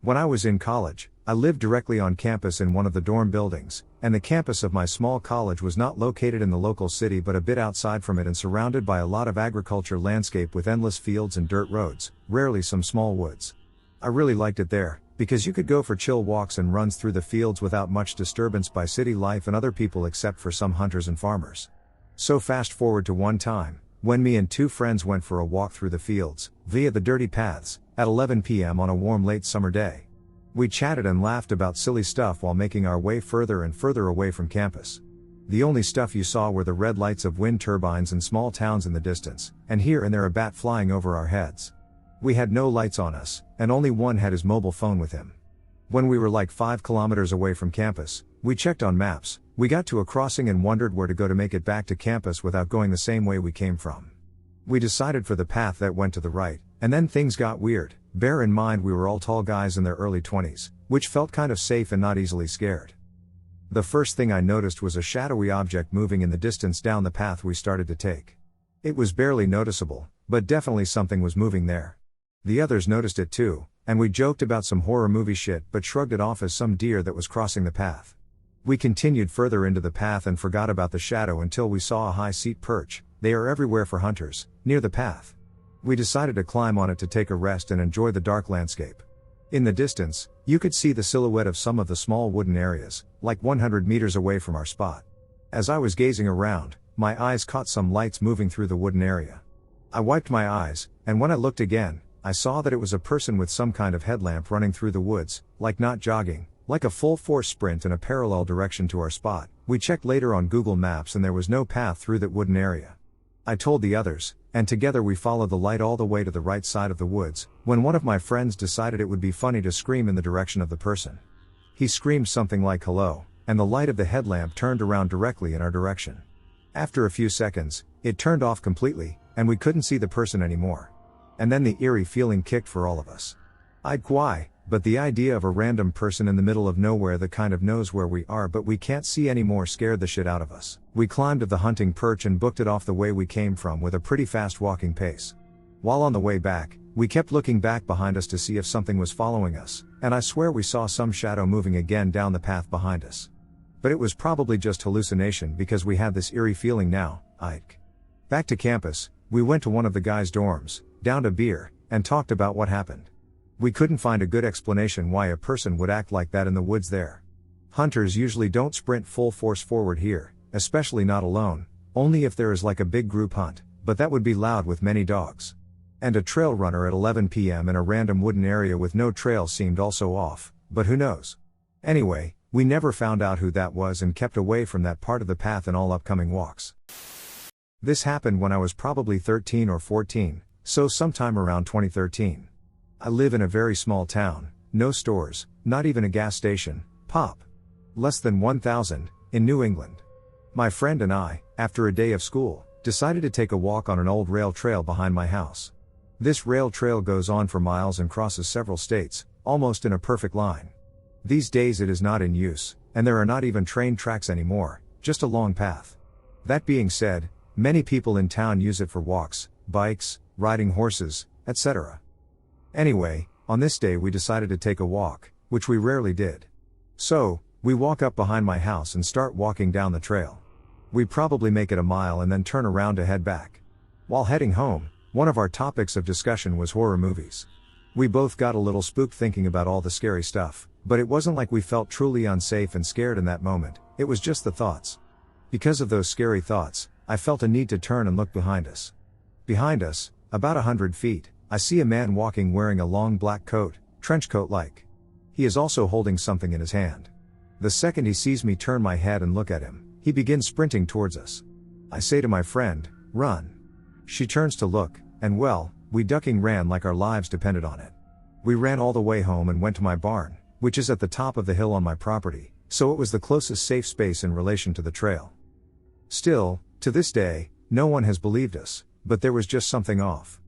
When I was in college, I lived directly on campus in one of the dorm buildings, and the campus of my small college was not located in the local city but a bit outside from it and surrounded by a lot of agriculture landscape with endless fields and dirt roads, rarely some small woods. I really liked it there, because you could go for chill walks and runs through the fields without much disturbance by city life and other people except for some hunters and farmers. So fast forward to one time, when me and two friends went for a walk through the fields, via the dirty paths, at 11 p.m. on a warm late summer day. We chatted and laughed about silly stuff while making our way further and further away from campus. The only stuff you saw were the red lights of wind turbines and small towns in the distance, and here and there a bat flying over our heads. We had no lights on us, and only one had his mobile phone with him. When we were like 5 kilometers away from campus, we checked on maps. We got to a crossing and wondered where to go to make it back to campus without going the same way we came from. We decided for the path that went to the right, and then things got weird. Bear in mind we were all tall guys in their early 20s, which felt kind of safe and not easily scared. The first thing I noticed was a shadowy object moving in the distance down the path we started to take. It was barely noticeable, but definitely something was moving there. The others noticed it too, and we joked about some horror movie shit but shrugged it off as some deer that was crossing the path. We continued further into the path and forgot about the shadow until we saw a high seat perch. They are everywhere for hunters, near the path. We decided to climb on it to take a rest and enjoy the dark landscape. In the distance, you could see the silhouette of some of the small wooden areas, like 100 meters away from our spot. As I was gazing around, my eyes caught some lights moving through the wooden area. I wiped my eyes, and when I looked again, I saw that it was a person with some kind of headlamp running through the woods, like not jogging, like a full-force sprint in a parallel direction to our spot. We checked later on Google Maps and there was no path through that wooden area. I told the others, and together we followed the light all the way to the right side of the woods, when one of my friends decided it would be funny to scream in the direction of the person. He screamed something like "hello," and the light of the headlamp turned around directly in our direction. After a few seconds, it turned off completely, and we couldn't see the person anymore. And then the eerie feeling kicked for all of us. I'd why, but the idea of a random person in the middle of nowhere that kind of knows where we are but we can't see anymore scared the shit out of us. We climbed to the hunting perch and booked it off the way we came from with a pretty fast walking pace. While on the way back, we kept looking back behind us to see if something was following us, and I swear we saw some shadow moving again down the path behind us. But it was probably just hallucination because we had this eerie feeling now. Back to campus, we went to one of the guys' dorms, downed a beer, and talked about what happened. We couldn't find a good explanation why a person would act like that in the woods there. Hunters usually don't sprint full force forward here, especially not alone, only if there is like a big group hunt, but that would be loud with many dogs. And a trail runner at 11 p.m. in a random wooden area with no trail seemed also off, but who knows? Anyway, we never found out who that was and kept away from that part of the path in all upcoming walks. This happened when I was probably 13 or 14, so sometime around 2013. I live in a very small town, no stores, not even a gas station, pop. Less than 1,000, in New England. My friend and I, after a day of school, decided to take a walk on an old rail trail behind my house. This rail trail goes on for miles and crosses several states, almost in a perfect line. These days it is not in use, and there are not even train tracks anymore, just a long path. That being said, many people in town use it for walks, bikes, riding horses, etc. Anyway, on this day we decided to take a walk, which we rarely did. So, we walk up behind my house and start walking down the trail. We probably make it a mile and then turn around to head back. While heading home, one of our topics of discussion was horror movies. We both got a little spooked thinking about all the scary stuff, but it wasn't like we felt truly unsafe and scared in that moment, it was just the thoughts. Because of those scary thoughts, I felt a need to turn and look behind us. Behind us, about 100 feet, I see a man walking wearing a long black coat, trench coat-like. He is also holding something in his hand. The second he sees me turn my head and look at him, he begins sprinting towards us. I say to my friend, "Run." She turns to look, and well, we ducking ran like our lives depended on it. We ran all the way home and went to my barn, which is at the top of the hill on my property, so it was the closest safe space in relation to the trail. Still, to this day, no one has believed us, but there was just something off.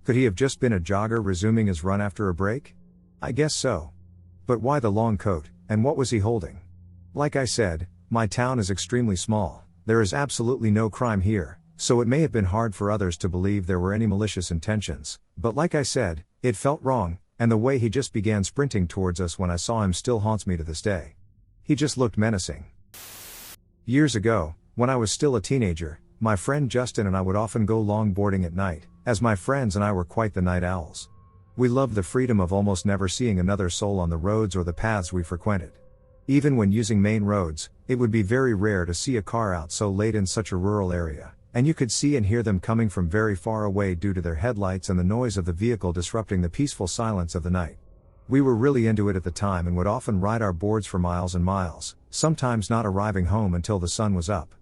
Could he have just been a jogger resuming his run after a break? I guess so. But why the long coat, and what was he holding? Like I said, my town is extremely small, there is absolutely no crime here, so it may have been hard for others to believe there were any malicious intentions, but like I said, it felt wrong, and the way he just began sprinting towards us when I saw him still haunts me to this day. He just looked menacing. Years ago, when I was still a teenager, my friend Justin and I would often go longboarding at night, as my friends and I were quite the night owls. We loved the freedom of almost never seeing another soul on the roads or the paths we frequented. Even when using main roads, it would be very rare to see a car out so late in such a rural area, and you could see and hear them coming from very far away due to their headlights and the noise of the vehicle disrupting the peaceful silence of the night. We were really into it at the time and would often ride our boards for miles and miles, sometimes not arriving home until the sun was up.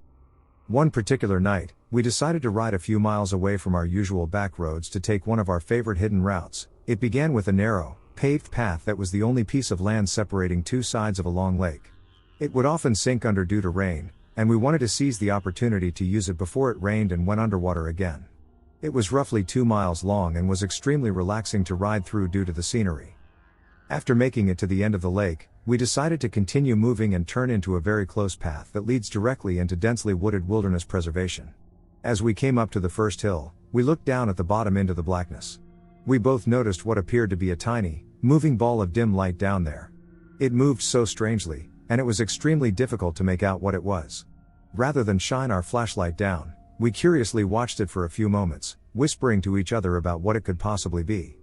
One particular night, we decided to ride a few miles away from our usual back roads to take one of our favorite hidden routes. It began with a narrow, paved path that was the only piece of land separating two sides of a long lake. It would often sink under due to rain, and we wanted to seize the opportunity to use it before it rained and went underwater again. It was roughly 2 miles long and was extremely relaxing to ride through due to the scenery. After making it to the end of the lake, we decided to continue moving and turn into a very close path that leads directly into densely wooded wilderness preservation. As we came up to the first hill, we looked down at the bottom into the blackness. We both noticed what appeared to be a tiny, moving ball of dim light down there. It moved so strangely, and it was extremely difficult to make out what it was. Rather than shine our flashlight down, we curiously watched it for a few moments, whispering to each other about what it could possibly be.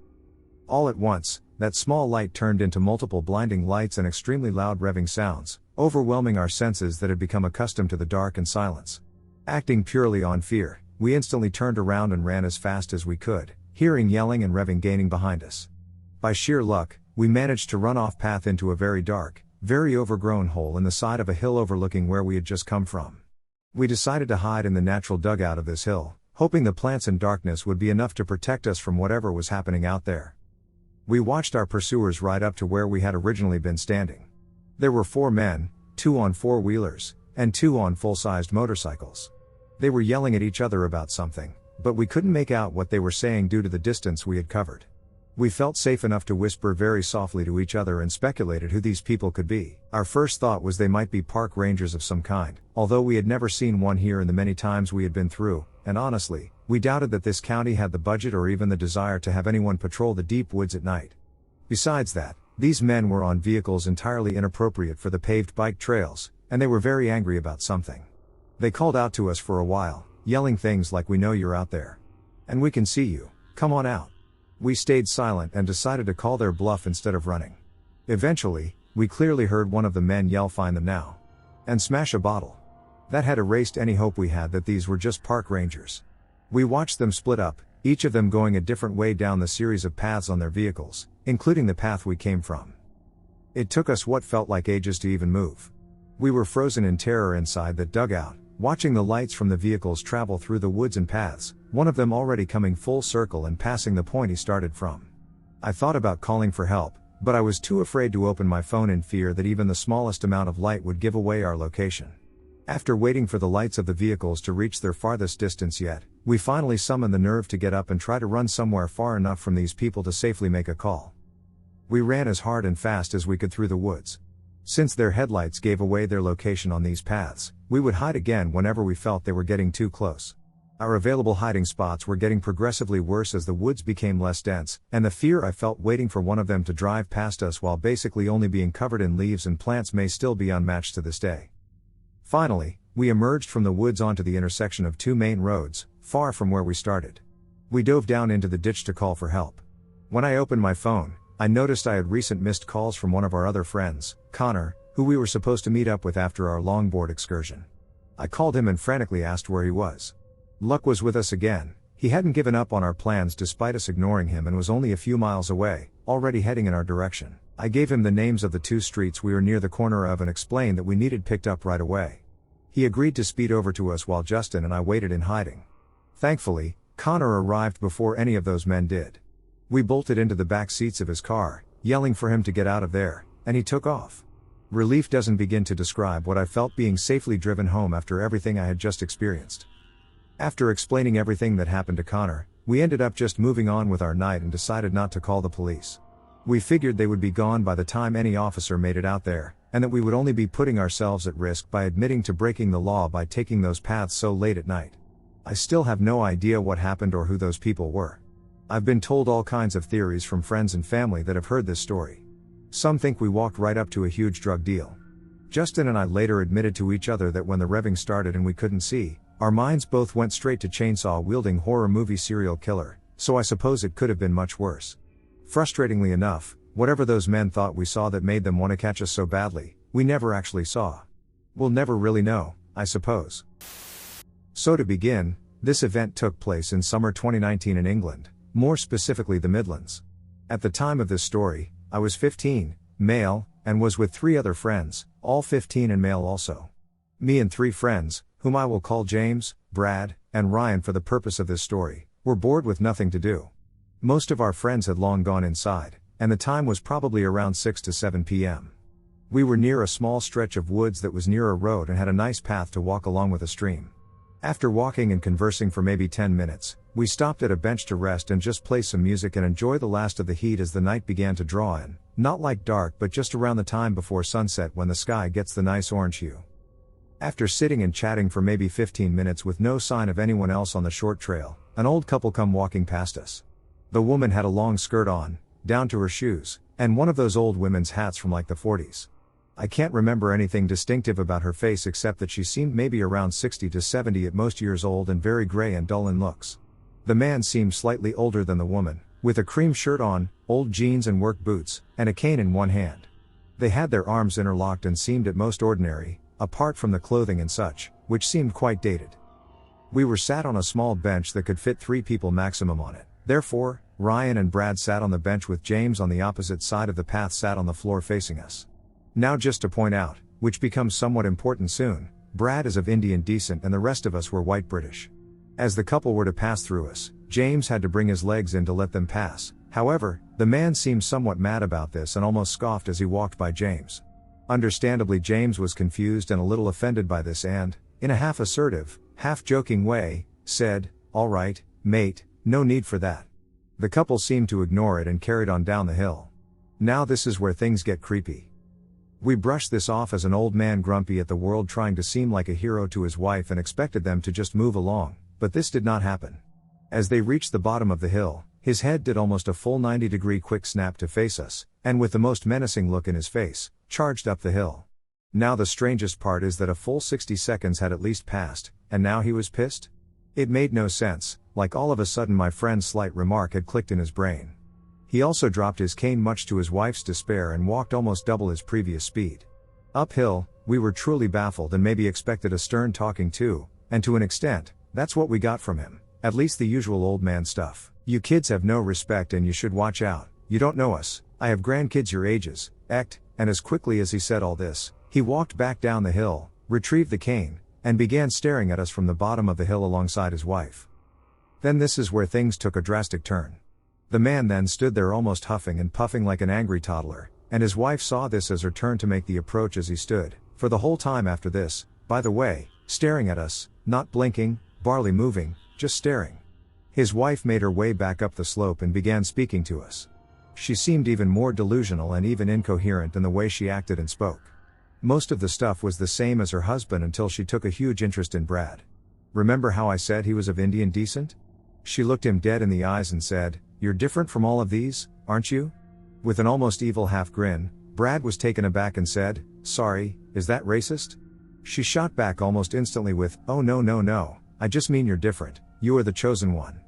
All at once, that small light turned into multiple blinding lights and extremely loud revving sounds, overwhelming our senses that had become accustomed to the dark and silence. Acting purely on fear, we instantly turned around and ran as fast as we could, hearing yelling and revving gaining behind us. By sheer luck, we managed to run off path into a very dark, very overgrown hole in the side of a hill overlooking where we had just come from. We decided to hide in the natural dugout of this hill, hoping the plants and darkness would be enough to protect us from whatever was happening out there. We watched our pursuers ride up to where we had originally been standing. There were 4 men, 2 on 4-wheelers, and 2 on full-sized motorcycles. They were yelling at each other about something, but we couldn't make out what they were saying due to the distance we had covered. We felt safe enough to whisper very softly to each other and speculated who these people could be. Our first thought was they might be park rangers of some kind, although we had never seen one here in the many times we had been through, and honestly, we doubted that this county had the budget or even the desire to have anyone patrol the deep woods at night. Besides that, these men were on vehicles entirely inappropriate for the paved bike trails, and they were very angry about something. They called out to us for a while, yelling things like, "We know you're out there. And we can see you, come on out." We stayed silent and decided to call their bluff instead of running. Eventually, we clearly heard one of the men yell, "Find them now!" and smash a bottle. That had erased any hope we had that these were just park rangers. We watched them split up, each of them going a different way down the series of paths on their vehicles, including the path we came from. It took us what felt like ages to even move. We were frozen in terror inside that dugout, watching the lights from the vehicles travel through the woods and paths, one of them already coming full circle and passing the point he started from. I thought about calling for help, but I was too afraid to open my phone in fear that even the smallest amount of light would give away our location. After waiting for the lights of the vehicles to reach their farthest distance yet, we finally summoned the nerve to get up and try to run somewhere far enough from these people to safely make a call. We ran as hard and fast as we could through the woods. Since their headlights gave away their location on these paths, we would hide again whenever we felt they were getting too close. Our available hiding spots were getting progressively worse as the woods became less dense, and the fear I felt waiting for one of them to drive past us while basically only being covered in leaves and plants may still be unmatched to this day. Finally, we emerged from the woods onto the intersection of two main roads, far from where we started. We dove down into the ditch to call for help. When I opened my phone, I noticed I had recent missed calls from one of our other friends, Connor, who we were supposed to meet up with after our longboard excursion. I called him and frantically asked where he was. Luck was with us again. He hadn't given up on our plans despite us ignoring him and was only a few miles away, already heading in our direction. I gave him the names of the two streets we were near the corner of and explained that we needed picked up right away. He agreed to speed over to us while Justin and I waited in hiding. Thankfully, Connor arrived before any of those men did. We bolted into the back seats of his car, yelling for him to get out of there, and he took off. Relief doesn't begin to describe what I felt being safely driven home after everything I had just experienced. After explaining everything that happened to Connor, we ended up just moving on with our night and decided not to call the police. We figured they would be gone by the time any officer made it out there, and that we would only be putting ourselves at risk by admitting to breaking the law by taking those paths so late at night. I still have no idea what happened or who those people were. I've been told all kinds of theories from friends and family that have heard this story. Some think we walked right up to a huge drug deal. Justin and I later admitted to each other that when the revving started and we couldn't see, our minds both went straight to chainsaw-wielding horror movie serial killer, so I suppose it could have been much worse. Frustratingly enough, whatever those men thought we saw that made them want to catch us so badly, we never actually saw. We'll never really know, I suppose. So to begin, this event took place in summer 2019 in England, more specifically the Midlands. At the time of this story, I was 15, male, and was with 3 other friends, all 15 and male also. Me and 3 friends, whom I will call James, Brad, and Ryan for the purpose of this story, were bored with nothing to do. Most of our friends had long gone inside, and the time was probably around 6 to 7 p.m. We were near a small stretch of woods that was near a road and had a nice path to walk along with a stream. After walking and conversing for maybe 10 minutes, we stopped at a bench to rest and just play some music and enjoy the last of the heat as the night began to draw in, not like dark but just around the time before sunset when the sky gets the nice orange hue. After sitting and chatting for maybe 15 minutes with no sign of anyone else on the short trail, an old couple come walking past us. The woman had a long skirt on, down to her shoes, and one of those old women's hats from like the 40s. I can't remember anything distinctive about her face except that she seemed maybe around 60 to 70 at most years old and very gray and dull in looks. The man seemed slightly older than the woman, with a cream shirt on, old jeans and work boots, and a cane in one hand. They had their arms interlocked and seemed at most ordinary, apart from the clothing and such, which seemed quite dated. We were sat on a small bench that could fit 3 people maximum on it. Therefore, Ryan and Brad sat on the bench with James on the opposite side of the path sat on the floor facing us. Now just to point out, which becomes somewhat important soon, Brad is of Indian descent and the rest of us were white British. As the couple were to pass through us, James had to bring his legs in to let them pass. However, the man seemed somewhat mad about this and almost scoffed as he walked by James. Understandably, James was confused and a little offended by this and, in a half-assertive, half-joking way, said, "All right, mate, no need for that." The couple seemed to ignore it and carried on down the hill. Now this is where things get creepy. We brushed this off as an old man grumpy at the world trying to seem like a hero to his wife and expected them to just move along, but this did not happen. As they reached the bottom of the hill, his head did almost a full 90-degree quick snap to face us, and with the most menacing look in his face, charged up the hill. Now the strangest part is that a full 60 seconds had at least passed, and now he was pissed? It made no sense, like all of a sudden my friend's slight remark had clicked in his brain. He also dropped his cane much to his wife's despair and walked almost double his previous speed. Uphill, we were truly baffled and maybe expected a stern talking to, and to an extent, that's what we got from him, at least the usual old man stuff. "You kids have no respect and you should watch out, you don't know us, I have grandkids your ages, ect," and as quickly as he said all this, he walked back down the hill, retrieved the cane, and began staring at us from the bottom of the hill alongside his wife. Then this is where things took a drastic turn. The man then stood there almost huffing and puffing like an angry toddler, and his wife saw this as her turn to make the approach as he stood, for the whole time after this, by the way, staring at us, not blinking, barely moving, just staring. His wife made her way back up the slope and began speaking to us. She seemed even more delusional and even incoherent in the way she acted and spoke. Most of the stuff was the same as her husband until she took a huge interest in Brad. Remember how I said he was of Indian descent? She looked him dead in the eyes and said, "You're different from all of these, aren't you?" With an almost evil half grin, Brad was taken aback and said, "Sorry, is that racist?" She shot back almost instantly with, "Oh no, I just mean you're different, you are the chosen one."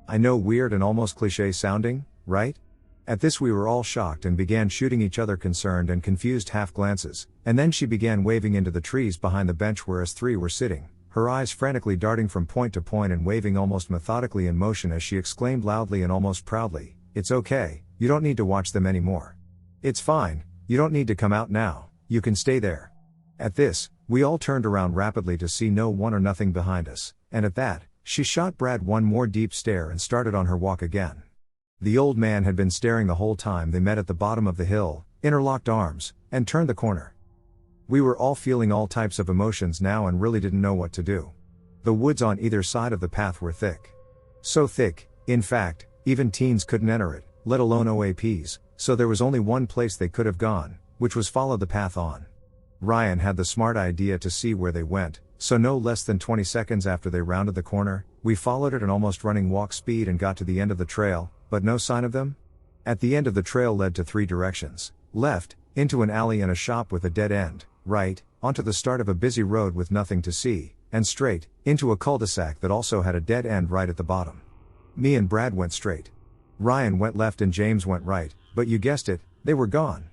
I know, weird and almost cliché sounding, right? At this we were all shocked and began shooting each other concerned and confused half glances, and then she began waving into the trees behind the bench where us three were sitting, her eyes frantically darting from point to point and waving almost methodically in motion as she exclaimed loudly and almost proudly, "It's okay, you don't need to watch them anymore. It's fine, you don't need to come out now, you can stay there." At this, we all turned around rapidly to see no one or nothing behind us, and at that, she shot Brad one more deep stare and started on her walk again. The old man had been staring the whole time they met at the bottom of the hill, interlocked arms, and turned the corner. We were all feeling all types of emotions now and really didn't know what to do. The woods on either side of the path were thick. So thick, in fact, even teens couldn't enter it, let alone OAPs, so there was only one place they could have gone, which was follow the path on. Ryan had the smart idea to see where they went, so no less than 20 seconds after they rounded the corner, we followed it at almost running walk speed and got to the end of the trail, but no sign of them? At the end of the trail led to three directions: left, into an alley and a shop with a dead end, right, onto the start of a busy road with nothing to see, and straight, into a cul-de-sac that also had a dead end right at the bottom. Me and Brad went straight. Ryan went left and James went right, but you guessed it, they were gone.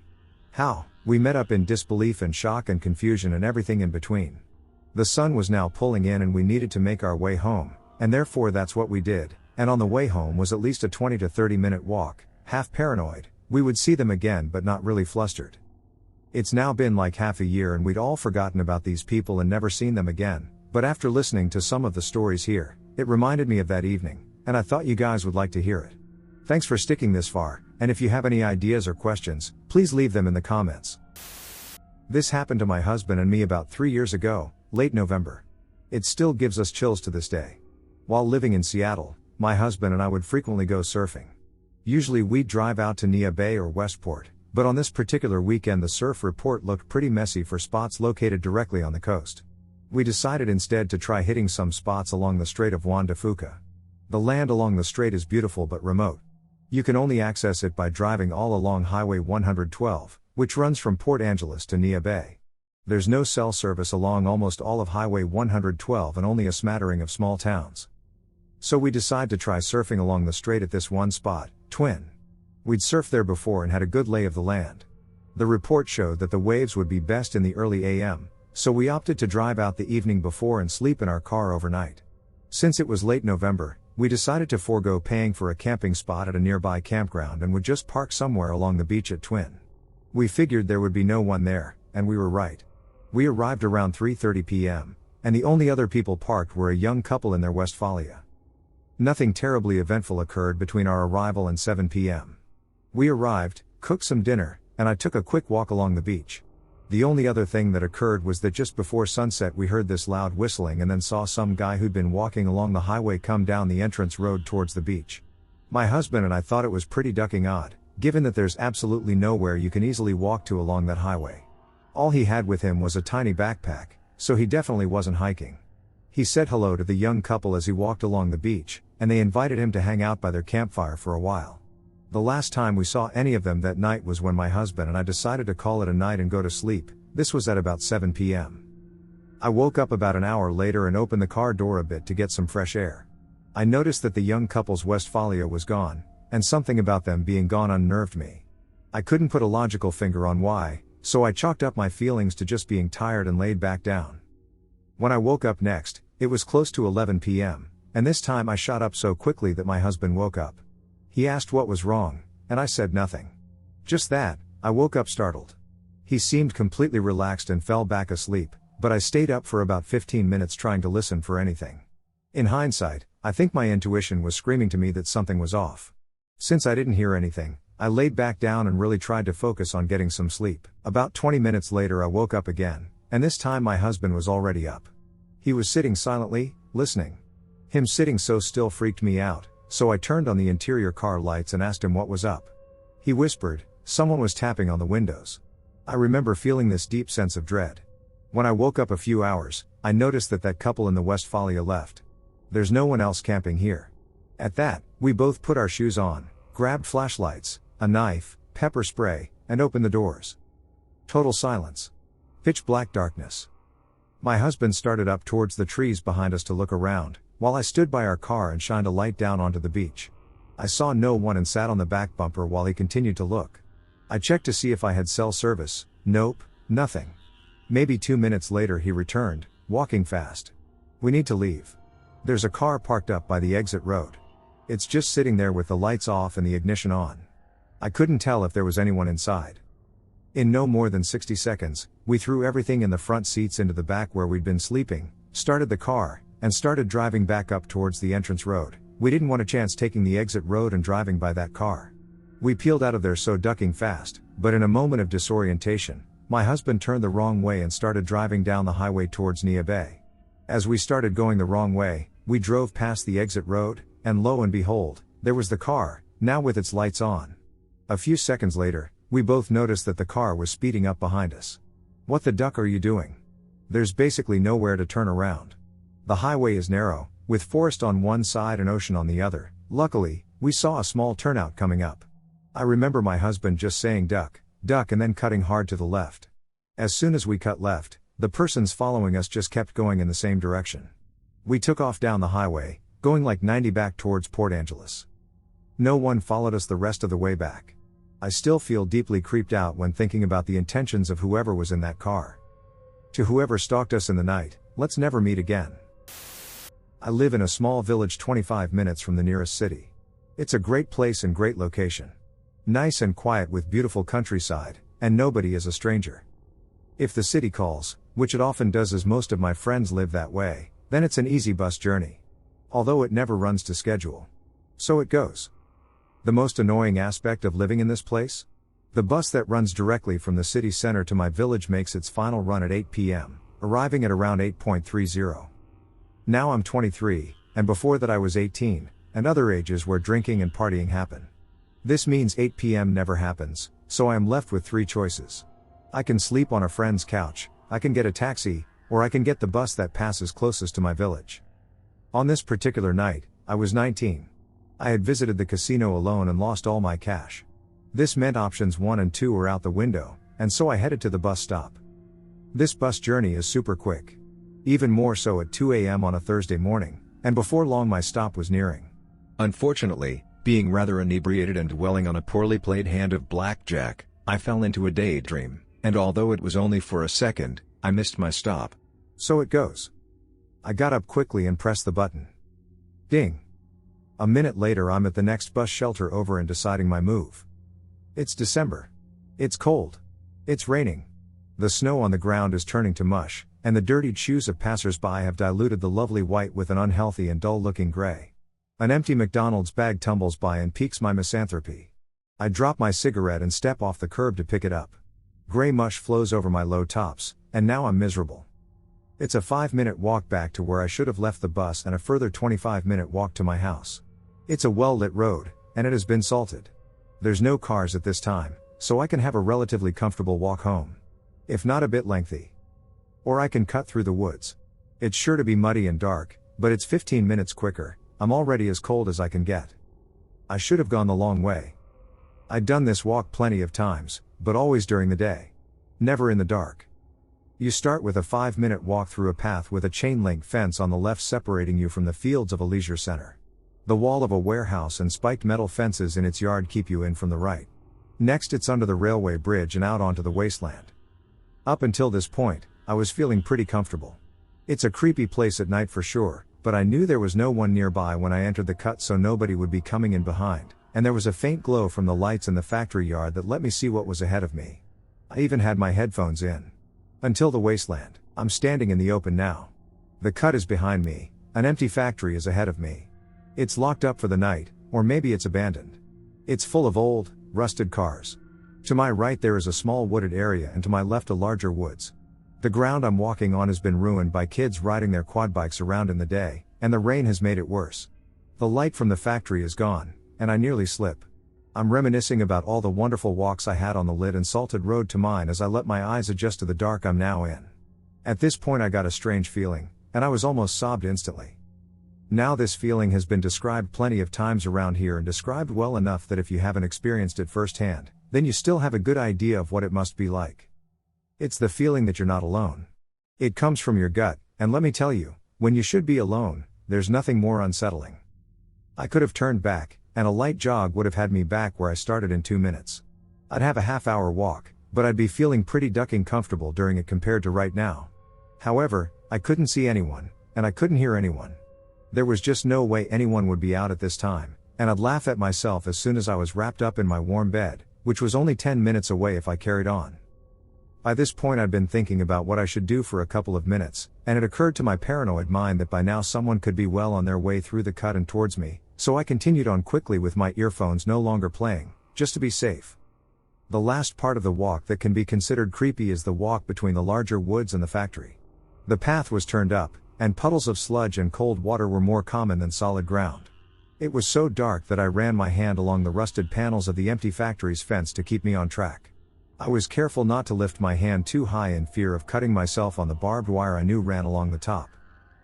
How? We met up in disbelief and shock and confusion and everything in between. The sun was now pulling in and we needed to make our way home, and therefore that's what we did, and on the way home was at least a 20 to 30 minute walk, half paranoid, we would see them again but not really flustered. It's now been like half a year and we'd all forgotten about these people and never seen them again, but after listening to some of the stories here, it reminded me of that evening, and I thought you guys would like to hear it. Thanks for sticking this far, and if you have any ideas or questions, please leave them in the comments. This happened to my husband and me about 3 years ago, late November. It still gives us chills to this day. While living in Seattle, my husband and I would frequently go surfing. Usually we'd drive out to Nia Bay or Westport, but on this particular weekend the surf report looked pretty messy for spots located directly on the coast. We decided instead to try hitting some spots along the Strait of Juan de Fuca. The land along the strait is beautiful but remote. You can only access it by driving all along Highway 112, which runs from Port Angeles to Nia Bay. There's no cell service along almost all of Highway 112 and only a smattering of small towns. So we decide to try surfing along the strait at this one spot, Twin. We'd surfed there before and had a good lay of the land. The report showed that the waves would be best in the early AM, so we opted to drive out the evening before and sleep in our car overnight. Since it was late November, we decided to forego paying for a camping spot at a nearby campground and would just park somewhere along the beach at Twin. We figured there would be no one there, and we were right. We arrived around 3:30 p.m., and the only other people parked were a young couple in their Westfalia. Nothing terribly eventful occurred between our arrival and 7 p.m. We arrived, cooked some dinner, and I took a quick walk along the beach. The only other thing that occurred was that just before sunset we heard this loud whistling and then saw some guy who'd been walking along the highway come down the entrance road towards the beach. My husband and I thought it was pretty ducking odd, given that there's absolutely nowhere you can easily walk to along that highway. All he had with him was a tiny backpack, so he definitely wasn't hiking. He said hello to the young couple as he walked along the beach, and they invited him to hang out by their campfire for a while. The last time we saw any of them that night was when my husband and I decided to call it a night and go to sleep. This was at about 7 p.m. I woke up about an hour later and opened the car door a bit to get some fresh air. I noticed that the young couple's Westfalia was gone, and something about them being gone unnerved me. I couldn't put a logical finger on why, so I chalked up my feelings to just being tired and laid back down. When I woke up next, it was close to 11 p.m., and this time I shot up so quickly that my husband woke up. He asked what was wrong, and I said nothing. Just that, I woke up startled. He seemed completely relaxed and fell back asleep, but I stayed up for about 15 minutes trying to listen for anything. In hindsight, I think my intuition was screaming to me that something was off. Since I didn't hear anything, I laid back down and really tried to focus on getting some sleep. About 20 minutes later I woke up again, and this time my husband was already up. He was sitting silently, listening. Him sitting so still freaked me out, so I turned on the interior car lights and asked him what was up. He whispered, someone was tapping on the windows. I remember feeling this deep sense of dread. When I woke up a few hours, I noticed that couple in the Westphalia left. There's no one else camping here. At that, we both put our shoes on, grabbed flashlights, a knife, pepper spray, and opened the doors. Total silence. Pitch black darkness. My husband started up towards the trees behind us to look around, while I stood by our car and shined a light down onto the beach. I saw no one and sat on the back bumper while he continued to look. I checked to see if I had cell service. Nope, nothing. Maybe 2 minutes later he returned, walking fast. We need to leave. There's a car parked up by the exit road. It's just sitting there with the lights off and the ignition on. I couldn't tell if there was anyone inside. In no more than 60 seconds, we threw everything in the front seats into the back where we'd been sleeping, started the car, and started driving back up towards the entrance road. We didn't want a chance taking the exit road and driving by that car. We peeled out of there so ducking fast, but in a moment of disorientation, my husband turned the wrong way and started driving down the highway towards Nia Bay. As we started going the wrong way, we drove past the exit road, and lo and behold, there was the car, now with its lights on. A few seconds later, we both noticed that the car was speeding up behind us. What the duck are you doing? There's basically nowhere to turn around. The highway is narrow, with forest on one side and ocean on the other. Luckily, we saw a small turnout coming up. I remember my husband just saying duck, duck and then cutting hard to the left. As soon as we cut left, the persons following us just kept going in the same direction. We took off down the highway, going like 90 back towards Port Angeles. No one followed us the rest of the way back. I still feel deeply creeped out when thinking about the intentions of whoever was in that car. To whoever stalked us in the night, let's never meet again. I live in a small village 25 minutes from the nearest city. It's a great place and great location. Nice and quiet with beautiful countryside, and nobody is a stranger. If the city calls, which it often does as most of my friends live that way, then it's an easy bus journey. Although it never runs to schedule. So it goes. The most annoying aspect of living in this place? The bus that runs directly from the city center to my village makes its final run at 8 p.m., arriving at around 8:30. Now I'm 23, and before that I was 18, and other ages where drinking and partying happen. This means 8 p.m. never happens, so I am left with 3 choices. I can sleep on a friend's couch, I can get a taxi, or I can get the bus that passes closest to my village. On this particular night, I was 19. I had visited the casino alone and lost all my cash. This meant options 1 and 2 were out the window, and so I headed to the bus stop. This bus journey is super quick. Even more so at 2 a.m. on a Thursday morning, and before long my stop was nearing. Unfortunately, being rather inebriated and dwelling on a poorly played hand of blackjack, I fell into a daydream, and although it was only for a second, I missed my stop. So it goes. I got up quickly and pressed the button. Ding. A minute later I'm at the next bus shelter over and deciding my move. It's December. It's cold. It's raining. The snow on the ground is turning to mush, and the dirtied shoes of passers-by have diluted the lovely white with an unhealthy and dull-looking gray. An empty McDonald's bag tumbles by and piques my misanthropy. I drop my cigarette and step off the curb to pick it up. Gray mush flows over my low tops, and now I'm miserable. It's a 5-minute walk back to where I should have left the bus and a further 25-minute walk to my house. It's a well-lit road, and it has been salted. There's no cars at this time, so I can have a relatively comfortable walk home. If not a bit lengthy. Or I can cut through the woods. It's sure to be muddy and dark, but it's 15 minutes quicker. I'm already as cold as I can get. I should have gone the long way. I'd done this walk plenty of times, but always during the day. Never in the dark. You start with a 5-minute walk through a path with a chain-link fence on the left separating you from the fields of a leisure center. The wall of a warehouse and spiked metal fences in its yard keep you in from the right. Next it's under the railway bridge and out onto the wasteland. Up until this point, I was feeling pretty comfortable. It's a creepy place at night for sure, but I knew there was no one nearby when I entered the cut so nobody would be coming in behind, and there was a faint glow from the lights in the factory yard that let me see what was ahead of me. I even had my headphones in. Until the wasteland. I'm standing in the open now. The cut is behind me, an empty factory is ahead of me. It's locked up for the night, or maybe it's abandoned. It's full of old, rusted cars. To my right there is a small wooded area and to my left a larger woods. The ground I'm walking on has been ruined by kids riding their quad bikes around in the day, and the rain has made it worse. The light from the factory is gone, and I nearly slip. I'm reminiscing about all the wonderful walks I had on the lit and salted road to mine as I let my eyes adjust to the dark I'm now in. At this point I got a strange feeling, and I was almost sobbed instantly. Now this feeling has been described plenty of times around here and described well enough that if you haven't experienced it firsthand, then you still have a good idea of what it must be like. It's the feeling that you're not alone. It comes from your gut, and let me tell you, when you should be alone, there's nothing more unsettling. I could have turned back, and a light jog would have had me back where I started in 2 minutes. I'd have a half-hour walk, but I'd be feeling pretty ducking comfortable during it compared to right now. However, I couldn't see anyone, and I couldn't hear anyone. There was just no way anyone would be out at this time, and I'd laugh at myself as soon as I was wrapped up in my warm bed, which was only 10 minutes away if I carried on. By this point I'd been thinking about what I should do for a couple of minutes, and it occurred to my paranoid mind that by now someone could be well on their way through the cut and towards me, so I continued on quickly with my earphones no longer playing, just to be safe. The last part of the walk that can be considered creepy is the walk between the larger woods and the factory. The path was turned up, and puddles of sludge and cold water were more common than solid ground. It was so dark that I ran my hand along the rusted panels of the empty factory's fence to keep me on track. I was careful not to lift my hand too high in fear of cutting myself on the barbed wire I knew ran along the top.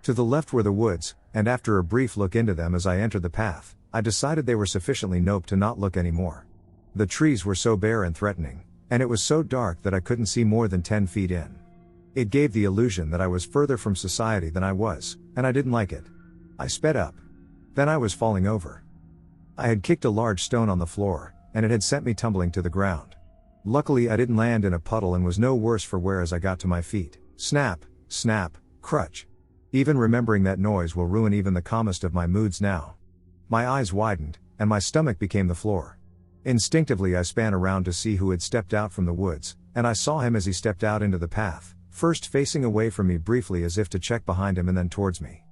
To the left were the woods, and after a brief look into them as I entered the path, I decided they were sufficiently nope to not look anymore. The trees were so bare and threatening, and it was so dark that I couldn't see more than 10 feet in. It gave the illusion that I was further from society than I was, and I didn't like it. I sped up. Then I was falling over. I had kicked a large stone on the floor, and it had sent me tumbling to the ground. Luckily I didn't land in a puddle and was no worse for wear as I got to my feet. Snap, snap, crutch. Even remembering that noise will ruin even the calmest of my moods now. My eyes widened, and my stomach became the floor. Instinctively I span around to see who had stepped out from the woods, and I saw him as he stepped out into the path, first facing away from me briefly as if to check behind him and then towards me.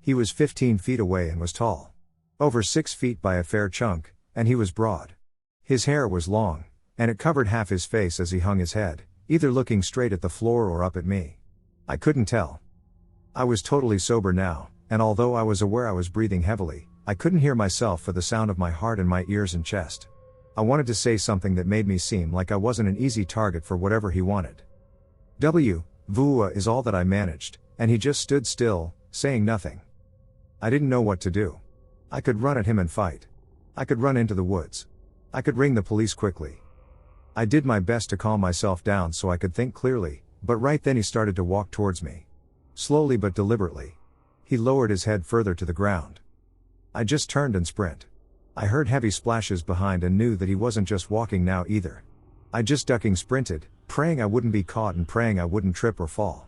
He was 15 feet away and was tall. Over 6 feet by a fair chunk, and he was broad. His hair was long, and it covered half his face as he hung his head, either looking straight at the floor or up at me. I couldn't tell. I was totally sober now, and although I was aware I was breathing heavily, I couldn't hear myself for the sound of my heart in my ears and chest. I wanted to say something that made me seem like I wasn't an easy target for whatever he wanted. Vua is all that I managed, and he just stood still, saying nothing. I didn't know what to do. I could run at him and fight. I could run into the woods. I could ring the police quickly. I did my best to calm myself down so I could think clearly, but right then he started to walk towards me. Slowly but deliberately. He lowered his head further to the ground. I just turned and sprint. I heard heavy splashes behind and knew that he wasn't just walking now either. I just ducking sprinted, praying I wouldn't be caught and praying I wouldn't trip or fall.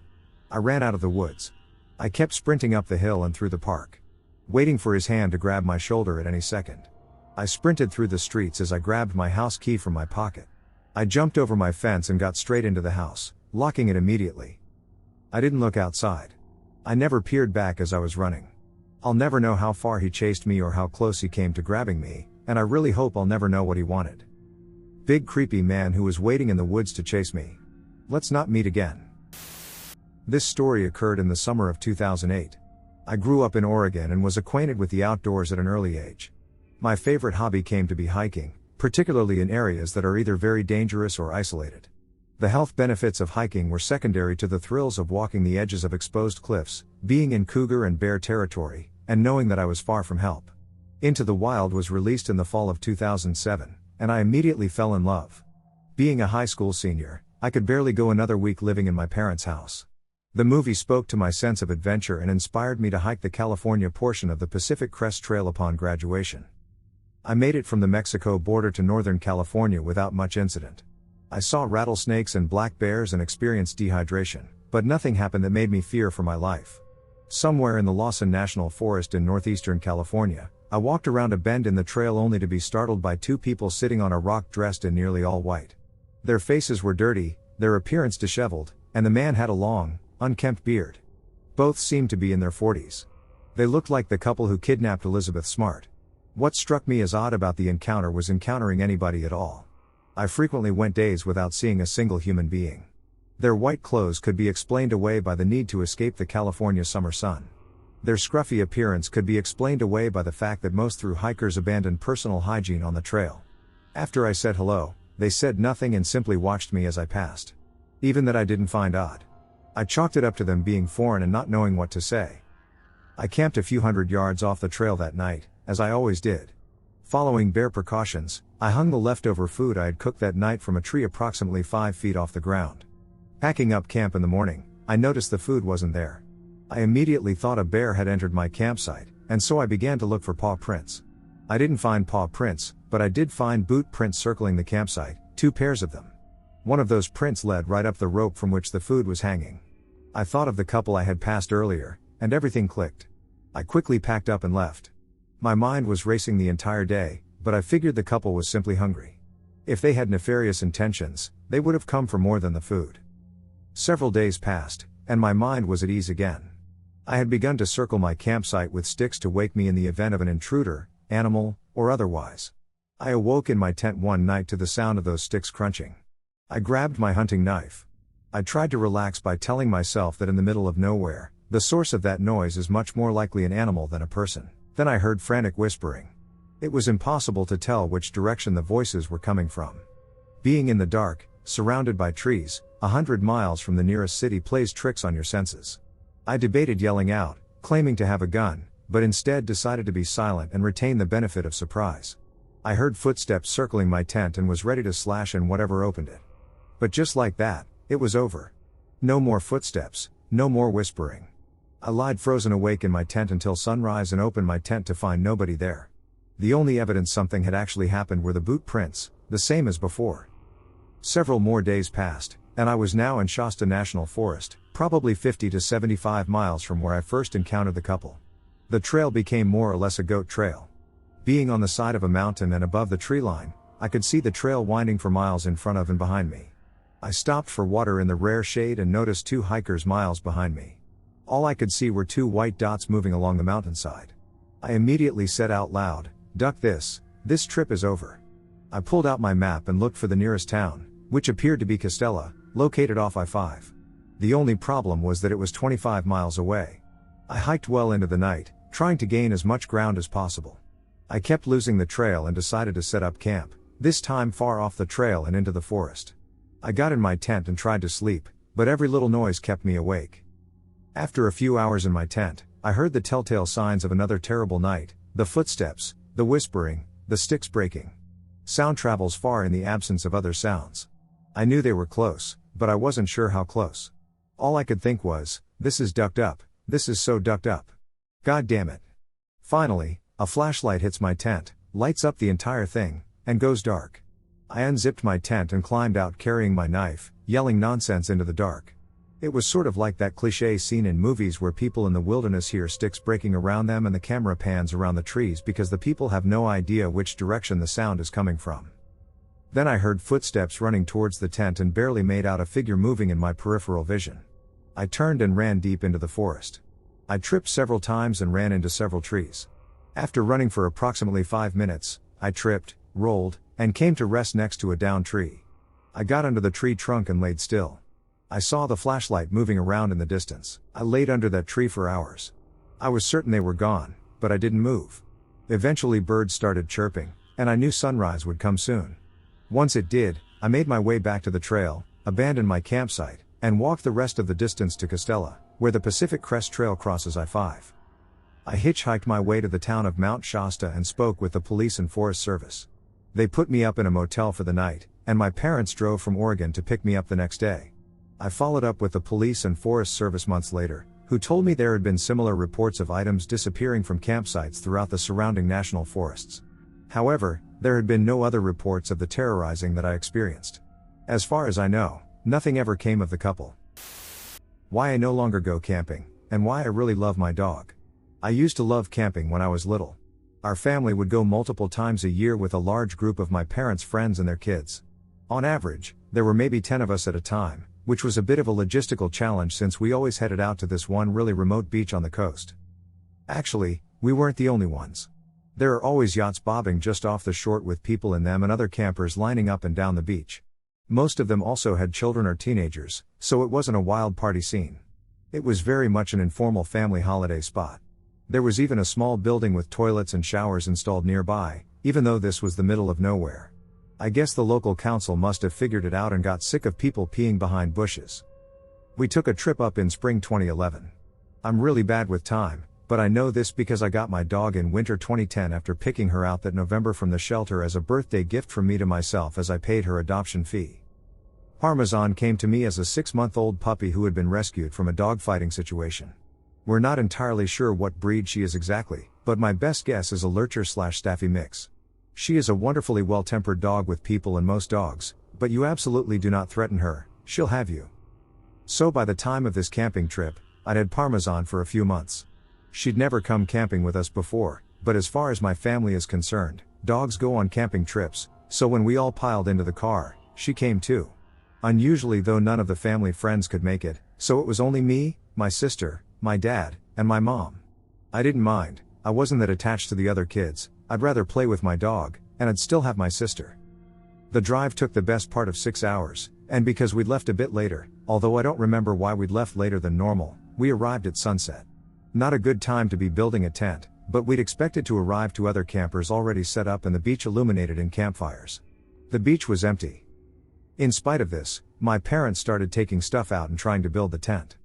I ran out of the woods. I kept sprinting up the hill and through the park, waiting for his hand to grab my shoulder at any second. I sprinted through the streets as I grabbed my house key from my pocket. I jumped over my fence and got straight into the house, locking it immediately. I didn't look outside. I never peered back as I was running. I'll never know how far he chased me or how close he came to grabbing me, and I really hope I'll never know what he wanted. Big creepy man who was waiting in the woods to chase me. Let's not meet again. This story occurred in the summer of 2008. I grew up in Oregon and was acquainted with the outdoors at an early age. My favorite hobby came to be hiking, particularly in areas that are either very dangerous or isolated. The health benefits of hiking were secondary to the thrills of walking the edges of exposed cliffs, being in cougar and bear territory, and knowing that I was far from help. Into the Wild was released in the fall of 2007, and I immediately fell in love. Being a high school senior, I could barely go another week living in my parents' house. The movie spoke to my sense of adventure and inspired me to hike the California portion of the Pacific Crest Trail upon graduation. I made it from the Mexico border to Northern California without much incident. I saw rattlesnakes and black bears and experienced dehydration, but nothing happened that made me fear for my life. Somewhere in the Lawson National Forest in northeastern California, I walked around a bend in the trail only to be startled by two people sitting on a rock dressed in nearly all white. Their faces were dirty, their appearance disheveled, and the man had a long, unkempt beard. Both seemed to be in their 40s. They looked like the couple who kidnapped Elizabeth Smart. What struck me as odd about the encounter was encountering anybody at all. I frequently went days without seeing a single human being. Their white clothes could be explained away by the need to escape the California summer sun. Their scruffy appearance could be explained away by the fact that most thru hikers abandon personal hygiene on the trail. After I said hello, they said nothing and simply watched me as I passed. Even that I didn't find odd. I chalked it up to them being foreign and not knowing what to say. I camped a few hundred yards off the trail that night, as I always did. Following bare precautions, I hung the leftover food I had cooked that night from a tree approximately 5 feet off the ground. Packing up camp in the morning, I noticed the food wasn't there. I immediately thought a bear had entered my campsite, and so I began to look for paw prints. I didn't find paw prints, but I did find boot prints circling the campsite, 2 pairs of them. One of those prints led right up the rope from which the food was hanging. I thought of the couple I had passed earlier, and everything clicked. I quickly packed up and left. My mind was racing the entire day, but I figured the couple was simply hungry. If they had nefarious intentions, they would have come for more than the food. Several days passed, and my mind was at ease again. I had begun to circle my campsite with sticks to wake me in the event of an intruder, animal, or otherwise. I awoke in my tent one night to the sound of those sticks crunching. I grabbed my hunting knife. I tried to relax by telling myself that in the middle of nowhere, the source of that noise is much more likely an animal than a person. Then I heard frantic whispering. It was impossible to tell which direction the voices were coming from. Being in the dark, surrounded by trees, 100 miles from the nearest city plays tricks on your senses. I debated yelling out, claiming to have a gun, but instead decided to be silent and retain the benefit of surprise. I heard footsteps circling my tent and was ready to slash in whatever opened it. But just like that, it was over. No more footsteps, no more whispering. I lied frozen awake in my tent until sunrise and opened my tent to find nobody there. The only evidence something had actually happened were the boot prints, the same as before. Several more days passed, and I was now in Shasta National Forest, probably 50 to 75 miles from where I first encountered the couple. The trail became more or less a goat trail. Being on the side of a mountain and above the tree line, I could see the trail winding for miles in front of and behind me. I stopped for water in the rare shade and noticed 2 hikers miles behind me. All I could see were 2 white dots moving along the mountainside. I immediately said out loud, "Duck this trip is over." I pulled out my map and looked for the nearest town, which appeared to be Costella, located off I-5. The only problem was that it was 25 miles away. I hiked well into the night, trying to gain as much ground as possible. I kept losing the trail and decided to set up camp, this time far off the trail and into the forest. I got in my tent and tried to sleep, but every little noise kept me awake. After a few hours in my tent, I heard the telltale signs of another terrible night, the footsteps, the whispering, the sticks breaking. Sound travels far in the absence of other sounds. I knew they were close, but I wasn't sure how close. All I could think was, this is ducked up, this is so ducked up. God damn it. Finally, a flashlight hits my tent, lights up the entire thing, and goes dark. I unzipped my tent and climbed out carrying my knife, yelling nonsense into the dark. It was sort of like that cliché scene in movies where people in the wilderness hear sticks breaking around them and the camera pans around the trees because the people have no idea which direction the sound is coming from. Then I heard footsteps running towards the tent and barely made out a figure moving in my peripheral vision. I turned and ran deep into the forest. I tripped several times and ran into several trees. After running for approximately 5 minutes, I tripped, rolled, and came to rest next to a downed tree. I got under the tree trunk and laid still. I saw the flashlight moving around in the distance. I laid under that tree for hours. I was certain they were gone, but I didn't move. Eventually birds started chirping, and I knew sunrise would come soon. Once it did, I made my way back to the trail, abandoned my campsite, and walked the rest of the distance to Costella, where the Pacific Crest Trail crosses I-5. I hitchhiked my way to the town of Mount Shasta and spoke with the police and Forest Service. They put me up in a motel for the night, and my parents drove from Oregon to pick me up the next day. I followed up with the police and Forest Service months later, who told me there had been similar reports of items disappearing from campsites throughout the surrounding national forests. However, there had been no other reports of the terrorizing that I experienced. As far as I know, nothing ever came of the couple. Why I no longer go camping, and why I really love my dog. I used to love camping when I was little. Our family would go multiple times a year with a large group of my parents' friends and their kids. On average, there were maybe 10 of us at a time, which was a bit of a logistical challenge since we always headed out to this one really remote beach on the coast. Actually, we weren't the only ones. There are always yachts bobbing just off the shore with people in them and other campers lining up and down the beach. Most of them also had children or teenagers, so it wasn't a wild party scene. It was very much an informal family holiday spot. There was even a small building with toilets and showers installed nearby, even though this was the middle of nowhere. I guess the local council must have figured it out and got sick of people peeing behind bushes. We took a trip up in spring 2011. I'm really bad with time, but I know this because I got my dog in winter 2010 after picking her out that November from the shelter as a birthday gift from me to myself as I paid her adoption fee. Parmesan came to me as a 6-month-old puppy who had been rescued from a dogfighting situation. We're not entirely sure what breed she is exactly, but my best guess is a lurcher/staffy mix. She is a wonderfully well-tempered dog with people and most dogs, but you absolutely do not threaten her, she'll have you. So by the time of this camping trip, I'd had Parmesan for a few months. She'd never come camping with us before, but as far as my family is concerned, dogs go on camping trips, so when we all piled into the car, she came too. Unusually though, none of the family friends could make it, so it was only me, my sister, my dad, and my mom. I didn't mind, I wasn't that attached to the other kids, I'd rather play with my dog, and I'd still have my sister. The drive took the best part of 6 hours, and because we'd left a bit later, although I don't remember why we'd left later than normal, we arrived at sunset. Not a good time to be building a tent, but we'd expected to arrive to other campers already set up and the beach illuminated in campfires. The beach was empty. In spite of this, my parents started taking stuff out and trying to build the tent.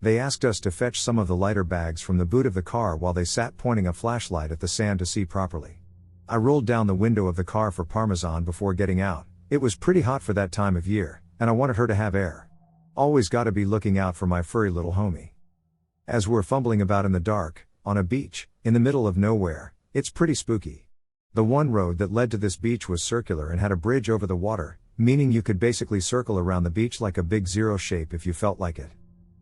They asked us to fetch some of the lighter bags from the boot of the car while they sat pointing a flashlight at the sand to see properly. I rolled down the window of the car for Parmesan before getting out. It was pretty hot for that time of year, and I wanted her to have air. Always gotta be looking out for my furry little homie. As we're fumbling about in the dark, on a beach, in the middle of nowhere, it's pretty spooky. The one road that led to this beach was circular and had a bridge over the water, meaning you could basically circle around the beach like a big zero shape if you felt like it.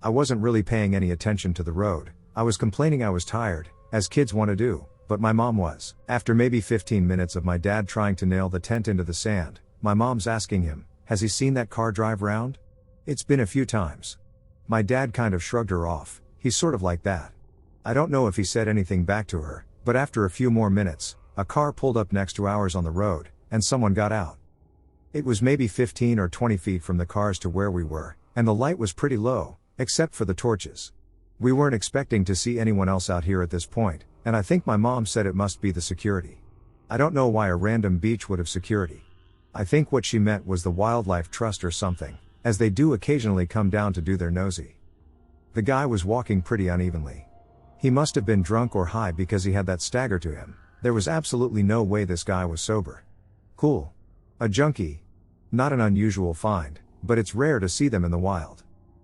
I wasn't really paying any attention to the road, I was complaining I was tired, as kids want to do, but my mom was. After maybe 15 minutes of my dad trying to nail the tent into the sand, my mom's asking him, has he seen that car drive round? It's been a few times. My dad kind of shrugged her off, he's sort of like that. I don't know if he said anything back to her, but after a few more minutes, a car pulled up next to ours on the road, and someone got out. It was maybe 15 or 20 feet from the cars to where we were, and the light was pretty low, except for the torches. We weren't expecting to see anyone else out here at this point, and I think my mom said it must be the security. I don't know why a random beach would have security. I think what she meant was the Wildlife Trust or something, as they do occasionally come down to do their nosy. The guy was walking pretty unevenly. He must have been drunk or high because he had that stagger to him. There was absolutely no way this guy was sober. Cool. A junkie. Not an unusual find, but it's rare to see them in the wild.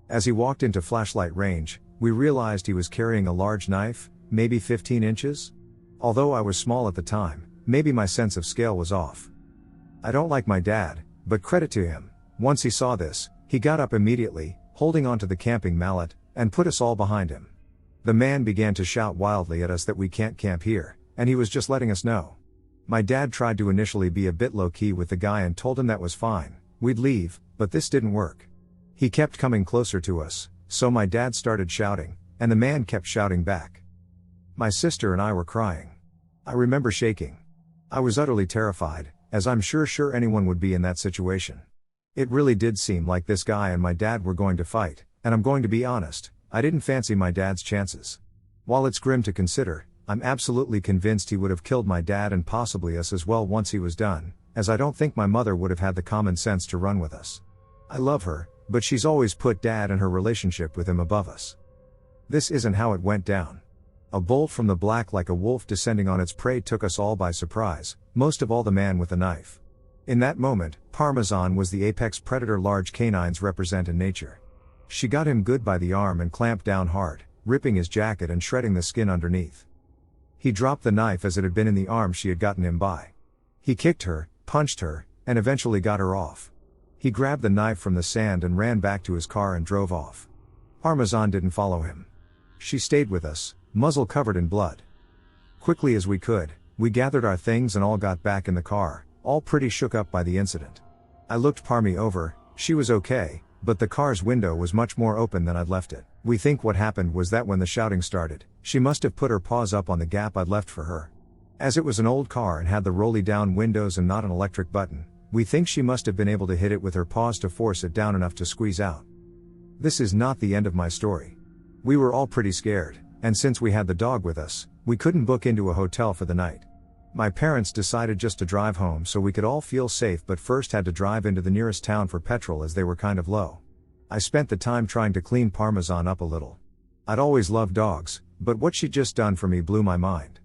As he walked into flashlight range, we realized he was carrying a large knife, maybe 15 inches? Although I was small at the time, maybe my sense of scale was off. I don't like my dad, but credit to him, once he saw this, he got up immediately, holding onto the camping mallet, and put us all behind him. The man began to shout wildly at us that we can't camp here, and he was just letting us know. My dad tried to initially be a bit low-key with the guy and told him that was fine, we'd leave, but this didn't work. He kept coming closer to us, so my dad started shouting, and the man kept shouting back. My sister and I were crying. I remember shaking. I was utterly terrified, as I'm sure anyone would be in that situation. It really did seem like this guy and my dad were going to fight, and I'm going to be honest, I didn't fancy my dad's chances. While it's grim to consider, I'm absolutely convinced he would have killed my dad and possibly us as well once he was done, as I don't think my mother would have had the common sense to run with us. I love her, but she's always put dad and her relationship with him above us. This isn't how it went down. A bolt from the black like a wolf descending on its prey took us all by surprise, most of all the man with the knife. In that moment, Parmesan was the apex predator large canines represent in nature. She got him good by the arm and clamped down hard, ripping his jacket and shredding the skin underneath. He dropped the knife as it had been in the arm she had gotten him by. He kicked her, punched her, and eventually got her off. He grabbed the knife from the sand and ran back to his car and drove off. Parmesan didn't follow him. She stayed with us, muzzle covered in blood. Quickly as we could, we gathered our things and all got back in the car, all pretty shook up by the incident. I looked Parmy over, she was okay, but the car's window was much more open than I'd left it. We think what happened was that when the shouting started, she must have put her paws up on the gap I'd left for her. As it was an old car and had the rolly down windows and not an electric button, we think she must have been able to hit it with her paws to force it down enough to squeeze out. This is not the end of my story. We were all pretty scared, and since we had the dog with us, we couldn't book into a hotel for the night. My parents decided just to drive home so we could all feel safe, but first had to drive into the nearest town for petrol as they were kind of low. I spent the time trying to clean Parmesan up a little. I'd always loved dogs, but what she'd just done for me blew my mind.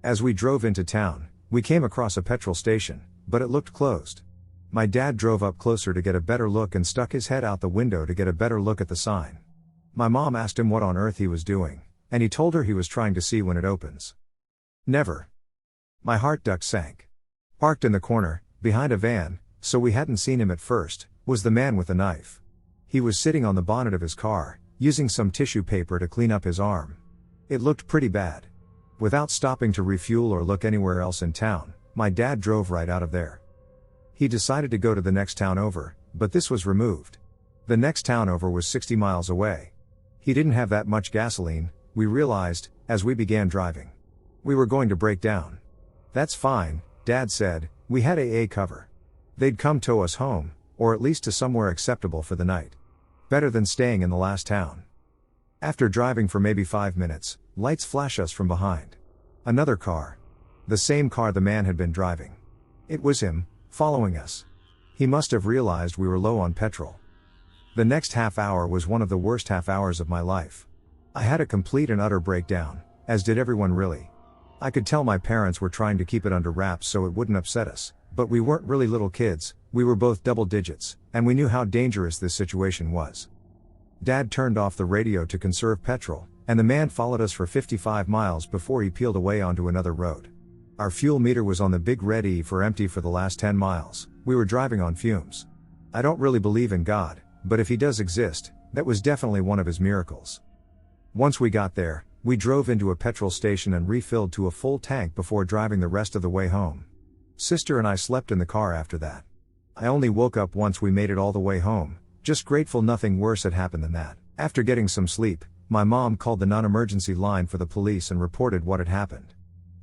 As we drove into town, we came across a petrol station, but it looked closed. My dad drove up closer to get a better look and stuck his head out the window to get a better look at the sign. My mom asked him what on earth he was doing, and he told her he was trying to see when it opens. Never. My heart duck sank. Parked in the corner, behind a van, so we hadn't seen him at first, was the man with the knife. He was sitting on the bonnet of his car, using some tissue paper to clean up his arm. It looked pretty bad. Without stopping to refuel or look anywhere else in town, my dad drove right out of there. He decided to go to the next town over, but this was removed. The next town over was 60 miles away. He didn't have that much gasoline, we realized, as we began driving. We were going to break down. That's fine, Dad said, we had AA cover. They'd come tow us home, or at least to somewhere acceptable for the night. Better than staying in the last town. After driving for maybe 5 minutes, lights flash us from behind. Another car. The same car the man had been driving. It was him, following us. He must have realized we were low on petrol. The next half hour was one of the worst half hours of my life. I had a complete and utter breakdown, as did everyone really. I could tell my parents were trying to keep it under wraps so it wouldn't upset us, but we weren't really little kids, we were both double digits, and we knew how dangerous this situation was. Dad turned off the radio to conserve petrol, and the man followed us for 55 miles before he peeled away onto another road. Our fuel meter was on the big red E for empty for the last 10 miles, we were driving on fumes. I don't really believe in God, but if he does exist, that was definitely one of his miracles. Once we got there, we drove into a petrol station and refilled to a full tank before driving the rest of the way home. Sister and I slept in the car after that. I only woke up once we made it all the way home, just grateful nothing worse had happened than that. After getting some sleep, my mom called the non-emergency line for the police and reported what had happened.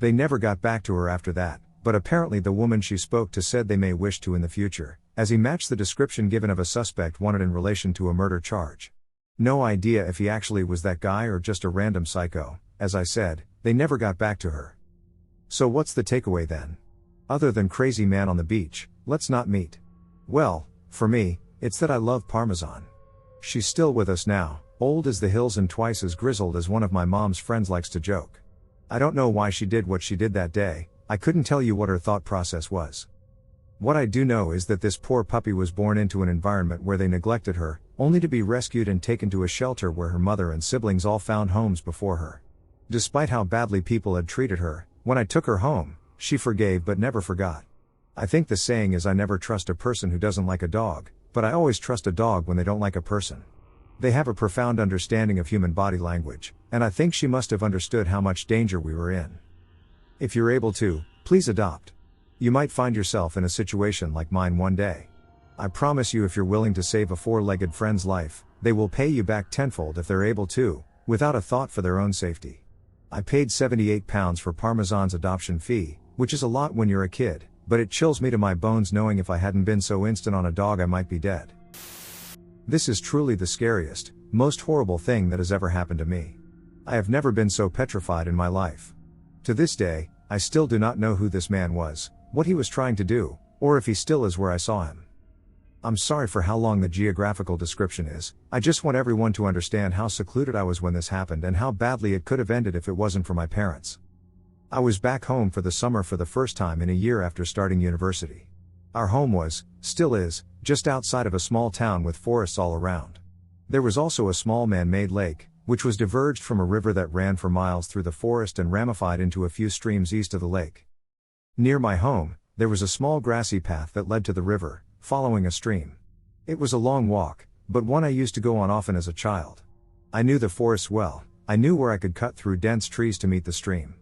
They never got back to her after that, but apparently the woman she spoke to said they may wish to in the future, as he matched the description given of a suspect wanted in relation to a murder charge. No idea if he actually was that guy or just a random psycho. As I said, they never got back to her. So what's the takeaway then? Other than crazy man on the beach, let's not meet. Well, for me, it's that I love Parmesan. She's still with us now, old as the hills and twice as grizzled as one of my mom's friends likes to joke. I don't know why she did what she did that day, I couldn't tell you what her thought process was. What I do know is that this poor puppy was born into an environment where they neglected her, only to be rescued and taken to a shelter where her mother and siblings all found homes before her. Despite how badly people had treated her, when I took her home, she forgave but never forgot. I think the saying is I never trust a person who doesn't like a dog, but I always trust a dog when they don't like a person. They have a profound understanding of human body language, and I think she must have understood how much danger we were in. If you're able to, please adopt. You might find yourself in a situation like mine one day. I promise you, if you're willing to save a four-legged friend's life, they will pay you back tenfold if they're able to, without a thought for their own safety. I paid £78 for Parmesan's adoption fee, which is a lot when you're a kid, but it chills me to my bones knowing if I hadn't been so instant on a dog I might be dead. This is truly the scariest, most horrible thing that has ever happened to me. I have never been so petrified in my life. To this day, I still do not know who this man was, what he was trying to do, or if he still is where I saw him. I'm sorry for how long the geographical description is, I just want everyone to understand how secluded I was when this happened and how badly it could have ended if it wasn't for my parents. I was back home for the summer for the first time in a year after starting university. Our home was, still is, just outside of a small town with forests all around. There was also a small man-made lake, which was diverged from a river that ran for miles through the forest and ramified into a few streams east of the lake. Near my home, there was a small grassy path that led to the river, following a stream. It was a long walk, but one I used to go on often as a child. I knew the forests well, I knew where I could cut through dense trees to meet the stream.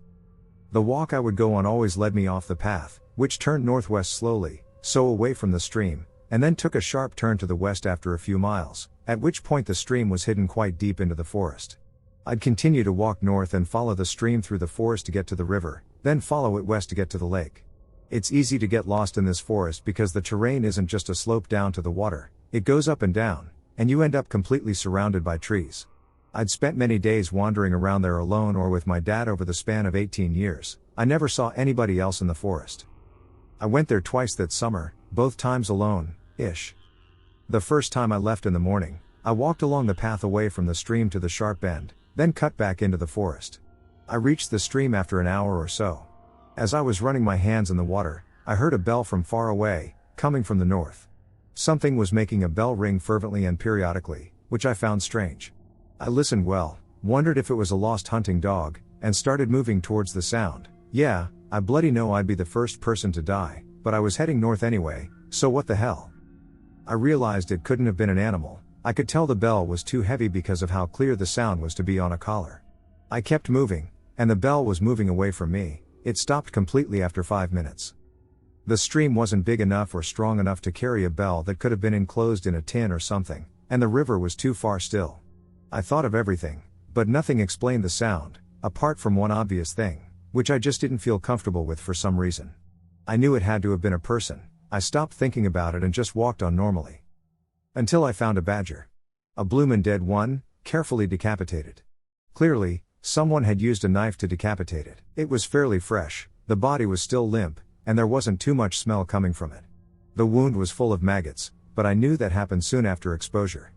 The walk I would go on always led me off the path, which turned northwest slowly, so away from the stream, and then took a sharp turn to the west after a few miles, at which point the stream was hidden quite deep into the forest. I'd continue to walk north and follow the stream through the forest to get to the river, then follow it west to get to the lake. It's easy to get lost in this forest because the terrain isn't just a slope down to the water, it goes up and down, and you end up completely surrounded by trees. I'd spent many days wandering around there alone or with my dad over the span of 18 years. I never saw anybody else in the forest. I went there twice that summer, both times alone-ish. The first time I left in the morning, I walked along the path away from the stream to the sharp bend, then cut back into the forest. I reached the stream after an hour or so. As I was running my hands in the water, I heard a bell from far away, coming from the north. Something was making a bell ring fervently and periodically, which I found strange. I listened well, wondered if it was a lost hunting dog, and started moving towards the sound. Yeah, I bloody know I'd be the first person to die, but I was heading north anyway, so what the hell? I realized it couldn't have been an animal. I could tell the bell was too heavy because of how clear the sound was to be on a collar. I kept moving, and the bell was moving away from me. It stopped completely after 5 minutes. The stream wasn't big enough or strong enough to carry a bell that could have been enclosed in a tin or something, and the river was too far still. I thought of everything, but nothing explained the sound, apart from one obvious thing, which I just didn't feel comfortable with for some reason. I knew it had to have been a person. I stopped thinking about it and just walked on normally. Until I found a badger. A bloomin' dead one, carefully decapitated. Clearly, someone had used a knife to decapitate it. It was fairly fresh, the body was still limp, and there wasn't too much smell coming from it. The wound was full of maggots, but I knew that happened soon after exposure.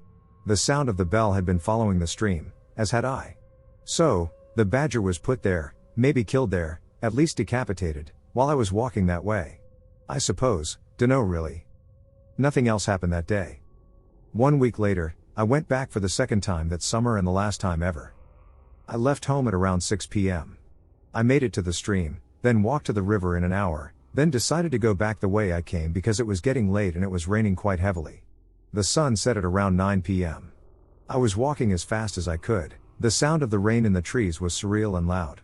The sound of the bell had been following the stream, as had I. So, the badger was put there, maybe killed there, at least decapitated, while I was walking that way. I suppose, dunno really. Nothing else happened that day. 1 week later, I went back for the second time that summer and the last time ever. I left home at around 6 p.m. I made it to the stream, then walked to the river in an hour, then decided to go back the way I came because it was getting late and it was raining quite heavily. The sun set at around 9 p.m. I was walking as fast as I could. The sound of the rain in the trees was surreal and loud.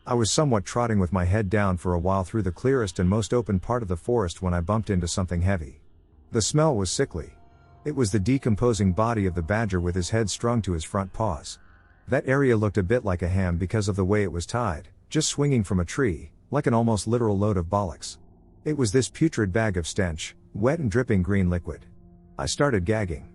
I was somewhat trotting with my head down for a while through the clearest and most open part of the forest when I bumped into something heavy. The smell was sickly. It was the decomposing body of the badger with his head strung to his front paws. That area looked a bit like a ham because of the way it was tied, just swinging from a tree, like an almost literal load of bollocks. It was this putrid bag of stench, wet and dripping green liquid. I started gagging.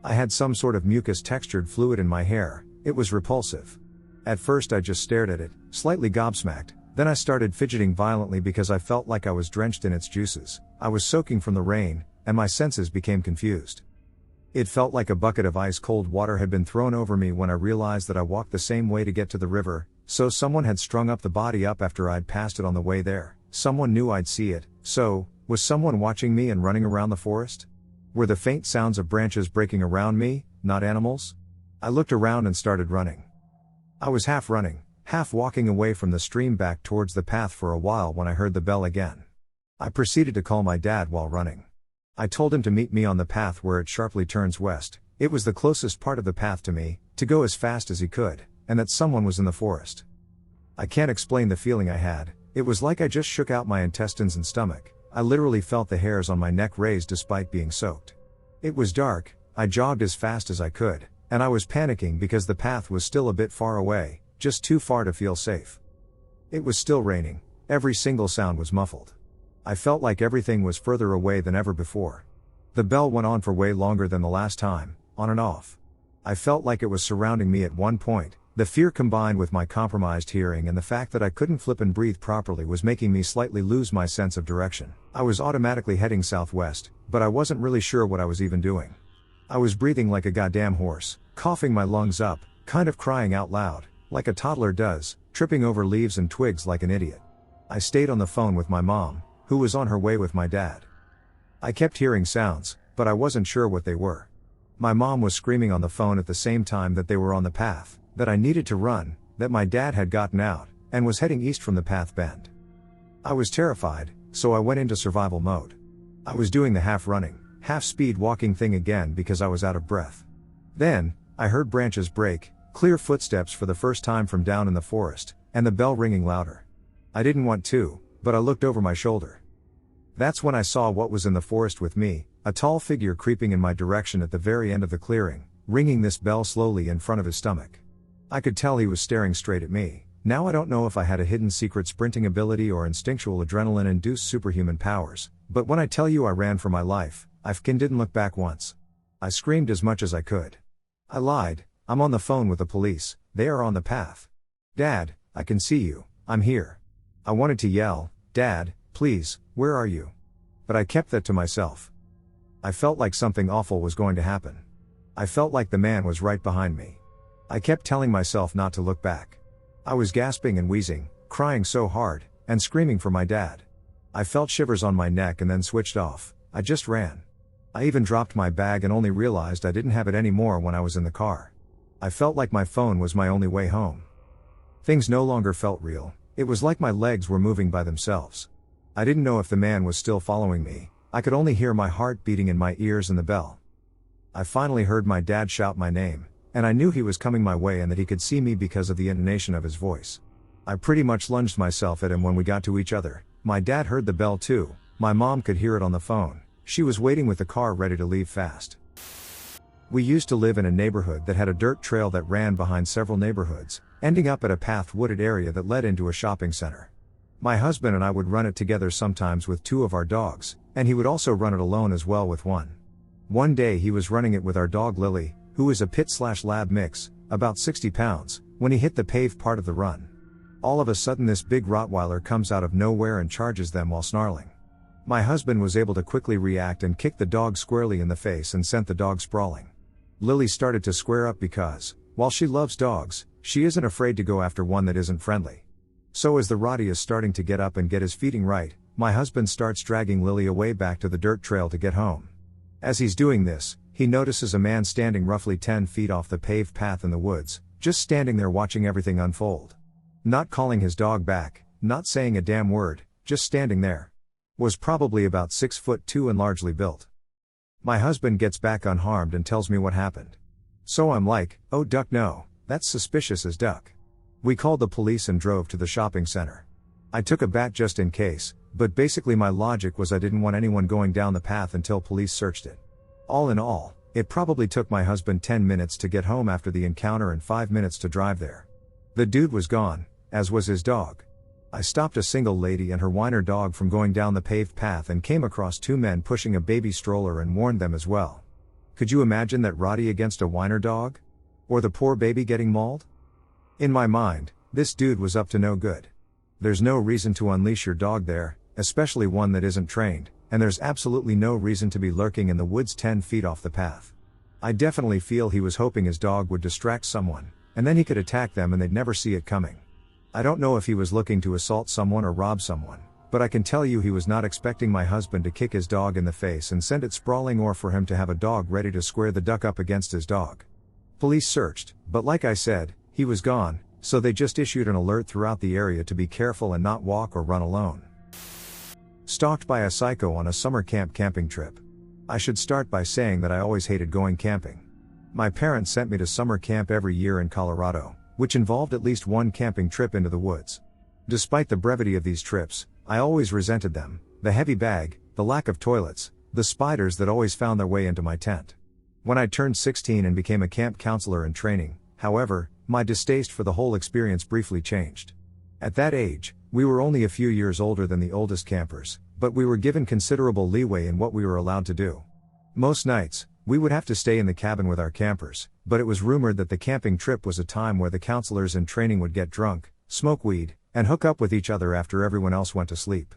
I had some sort of mucus-textured fluid in my hair. It was repulsive. At first I just stared at it, slightly gobsmacked, then I started fidgeting violently because I felt like I was drenched in its juices. I was soaking from the rain, and my senses became confused. It felt like a bucket of ice-cold water had been thrown over me when I realized that I walked the same way to get to the river, so someone had strung up the body up after I'd passed it on the way there. Someone knew I'd see it, so, was someone watching me and running around the forest? Were the faint sounds of branches breaking around me, not animals? I looked around and started running. I was half running, half walking away from the stream back towards the path for a while when I heard the bell again. I proceeded to call my dad while running. I told him to meet me on the path where it sharply turns west. It was the closest part of the path to me, to go as fast as he could, and that someone was in the forest. I can't explain the feeling I had. It was like I just shook out my intestines and stomach. I literally felt the hairs on my neck raised despite being soaked. It was dark. I jogged as fast as I could, and I was panicking because the path was still a bit far away, just too far to feel safe. It was still raining. Every single sound was muffled. I felt like everything was further away than ever before. The bell went on for way longer than the last time, on and off. I felt like it was surrounding me at one point. The fear combined with my compromised hearing and the fact that I couldn't flip and breathe properly was making me slightly lose my sense of direction. I was automatically heading southwest, but I wasn't really sure what I was even doing. I was breathing like a goddamn horse, coughing my lungs up, kind of crying out loud, like a toddler does, tripping over leaves and twigs like an idiot. I stayed on the phone with my mom, who was on her way with my dad. I kept hearing sounds, but I wasn't sure what they were. My mom was screaming on the phone at the same time that they were on the path, that I needed to run, that my dad had gotten out, and was heading east from the path bend. I was terrified, so I went into survival mode. I was doing the half-running, half-speed walking thing again because I was out of breath. Then, I heard branches break, clear footsteps for the first time from down in the forest, and the bell ringing louder. I didn't want to, but I looked over my shoulder. That's when I saw what was in the forest with me, a tall figure creeping in my direction at the very end of the clearing, ringing this bell slowly in front of his stomach. I could tell he was staring straight at me. Now I don't know if I had a hidden secret sprinting ability or instinctual adrenaline-induced superhuman powers, but when I tell you I ran for my life, I fkin didn't look back once. I screamed as much as I could. I lied, I'm on the phone with the police, they are on the path. Dad, I can see you, I'm here. I wanted to yell, Dad, please, where are you? But I kept that to myself. I felt like something awful was going to happen. I felt like the man was right behind me. I kept telling myself not to look back. I was gasping and wheezing, crying so hard, and screaming for my dad. I felt shivers on my neck and then switched off. I just ran. I even dropped my bag and only realized I didn't have it anymore when I was in the car. I felt like my phone was my only way home. Things no longer felt real, it was like my legs were moving by themselves. I didn't know if the man was still following me, I could only hear my heart beating in my ears and the bell. I finally heard my dad shout my name, and I knew he was coming my way and that he could see me because of the intonation of his voice. I pretty much lunged myself at him when we got to each other. My dad heard the bell too, my mom could hear it on the phone, she was waiting with the car ready to leave fast. We used to live in a neighborhood that had a dirt trail that ran behind several neighborhoods, ending up at a path-wooded area that led into a shopping center. My husband and I would run it together sometimes with 2 of our dogs, and he would also run it alone as well with one. One day he was running it with our dog Lily, who is a pit/lab mix, about 60 pounds, when he hit the paved part of the run. All of a sudden this big Rottweiler comes out of nowhere and charges them while snarling. My husband was able to quickly react and kick the dog squarely in the face and sent the dog sprawling. Lily started to square up because, while she loves dogs, she isn't afraid to go after one that isn't friendly. So as the Rottie is starting to get up and get his feeding right, my husband starts dragging Lily away back to the dirt trail to get home. As he's doing this, he notices a man standing roughly 10 feet off the paved path in the woods, just standing there watching everything unfold. Not calling his dog back, not saying a damn word, just standing there. Was probably about 6'2" and largely built. My husband gets back unharmed and tells me what happened. So I'm like, oh duck no, that's suspicious as duck. We called the police and drove to the shopping center. I took a bat just in case, but basically my logic was I didn't want anyone going down the path until police searched it. All in all, it probably took my husband 10 minutes to get home after the encounter and 5 minutes to drive there. The dude was gone, as was his dog. I stopped a single lady and her whiner dog from going down the paved path and came across 2 men pushing a baby stroller and warned them as well. Could you imagine that Rottie against a whiner dog? Or the poor baby getting mauled? In my mind, this dude was up to no good. There's no reason to unleash your dog there, especially one that isn't trained, and there's absolutely no reason to be lurking in the woods 10 feet off the path. I definitely feel he was hoping his dog would distract someone, and then he could attack them and they'd never see it coming. I don't know if he was looking to assault someone or rob someone, but I can tell you he was not expecting my husband to kick his dog in the face and send it sprawling or for him to have a dog ready to square the duck up against his dog. Police searched, but like I said, he was gone, so they just issued an alert throughout the area to be careful and not walk or run alone. Stalked by a psycho on a summer camp camping trip. I should start by saying that I always hated going camping. My parents sent me to summer camp every year in Colorado, which involved at least one camping trip into the woods. Despite the brevity of these trips, I always resented them, the heavy bag, the lack of toilets, the spiders that always found their way into my tent. When I turned 16 and became a camp counselor in training, however, my distaste for the whole experience briefly changed. At that age, we were only a few years older than the oldest campers, but we were given considerable leeway in what we were allowed to do. Most nights, we would have to stay in the cabin with our campers, but it was rumored that the camping trip was a time where the counselors in training would get drunk, smoke weed, and hook up with each other after everyone else went to sleep.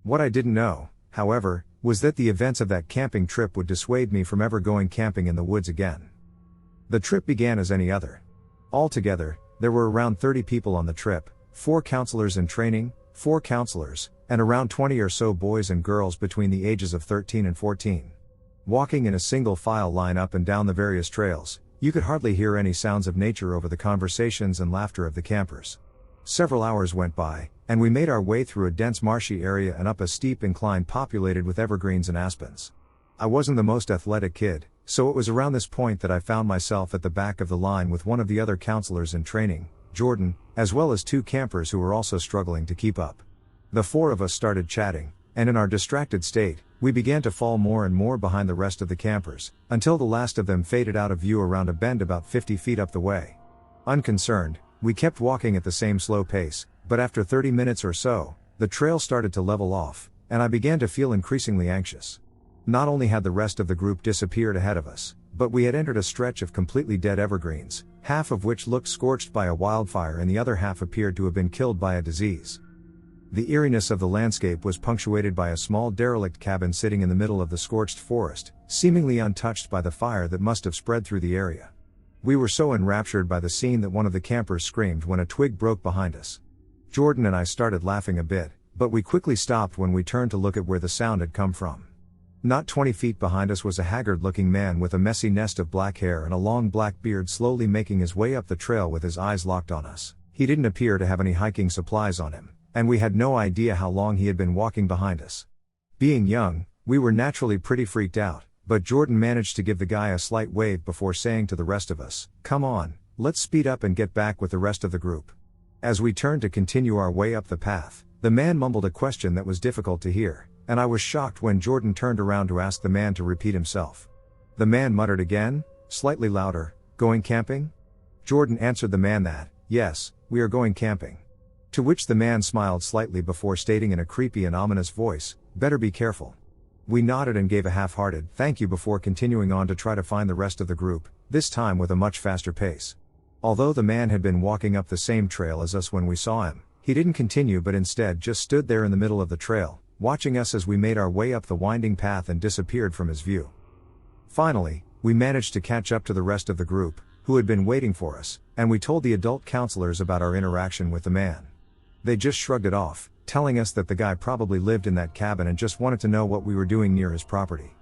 What I didn't know, however, was that the events of that camping trip would dissuade me from ever going camping in the woods again. The trip began as any other. Altogether, there were around 30 people on the trip, 4 counselors in training, 4 counselors, and around 20 or so boys and girls between the ages of 13 and 14. Walking in a single file line up and down the various trails, you could hardly hear any sounds of nature over the conversations and laughter of the campers. Several hours went by, and we made our way through a dense marshy area and up a steep incline populated with evergreens and aspens. I wasn't the most athletic kid, so it was around this point that I found myself at the back of the line with one of the other counselors in training, Jordan, as well as 2 campers who were also struggling to keep up. The 4 of us started chatting, and in our distracted state, we began to fall more and more behind the rest of the campers, until the last of them faded out of view around a bend about 50 feet up the way. Unconcerned, we kept walking at the same slow pace, but after 30 minutes or so, the trail started to level off, and I began to feel increasingly anxious. Not only had the rest of the group disappeared ahead of us, but we had entered a stretch of completely dead evergreens, half of which looked scorched by a wildfire and the other half appeared to have been killed by a disease. The eeriness of the landscape was punctuated by a small derelict cabin sitting in the middle of the scorched forest, seemingly untouched by the fire that must have spread through the area. We were so enraptured by the scene that one of the campers screamed when a twig broke behind us. Jordan and I started laughing a bit, but we quickly stopped when we turned to look at where the sound had come from. Not 20 feet behind us was a haggard-looking man with a messy nest of black hair and a long black beard slowly making his way up the trail with his eyes locked on us. He didn't appear to have any hiking supplies on him, and we had no idea how long he had been walking behind us. Being young, we were naturally pretty freaked out, but Jordan managed to give the guy a slight wave before saying to the rest of us, "Come on, let's speed up and get back with the rest of the group." As we turned to continue our way up the path, the man mumbled a question that was difficult to hear, and I was shocked when Jordan turned around to ask the man to repeat himself. The man muttered again, slightly louder, "Going camping?" Jordan answered the man that, "Yes, we are going camping." To which the man smiled slightly before stating in a creepy and ominous voice, "Better be careful." We nodded and gave a half-hearted thank you before continuing on to try to find the rest of the group, this time with a much faster pace. Although the man had been walking up the same trail as us when we saw him, he didn't continue but instead just stood there in the middle of the trail, watching us as we made our way up the winding path and disappeared from his view. Finally, we managed to catch up to the rest of the group, who had been waiting for us, and we told the adult counselors about our interaction with the man. They just shrugged it off, telling us that the guy probably lived in that cabin and just wanted to know what we were doing near his property.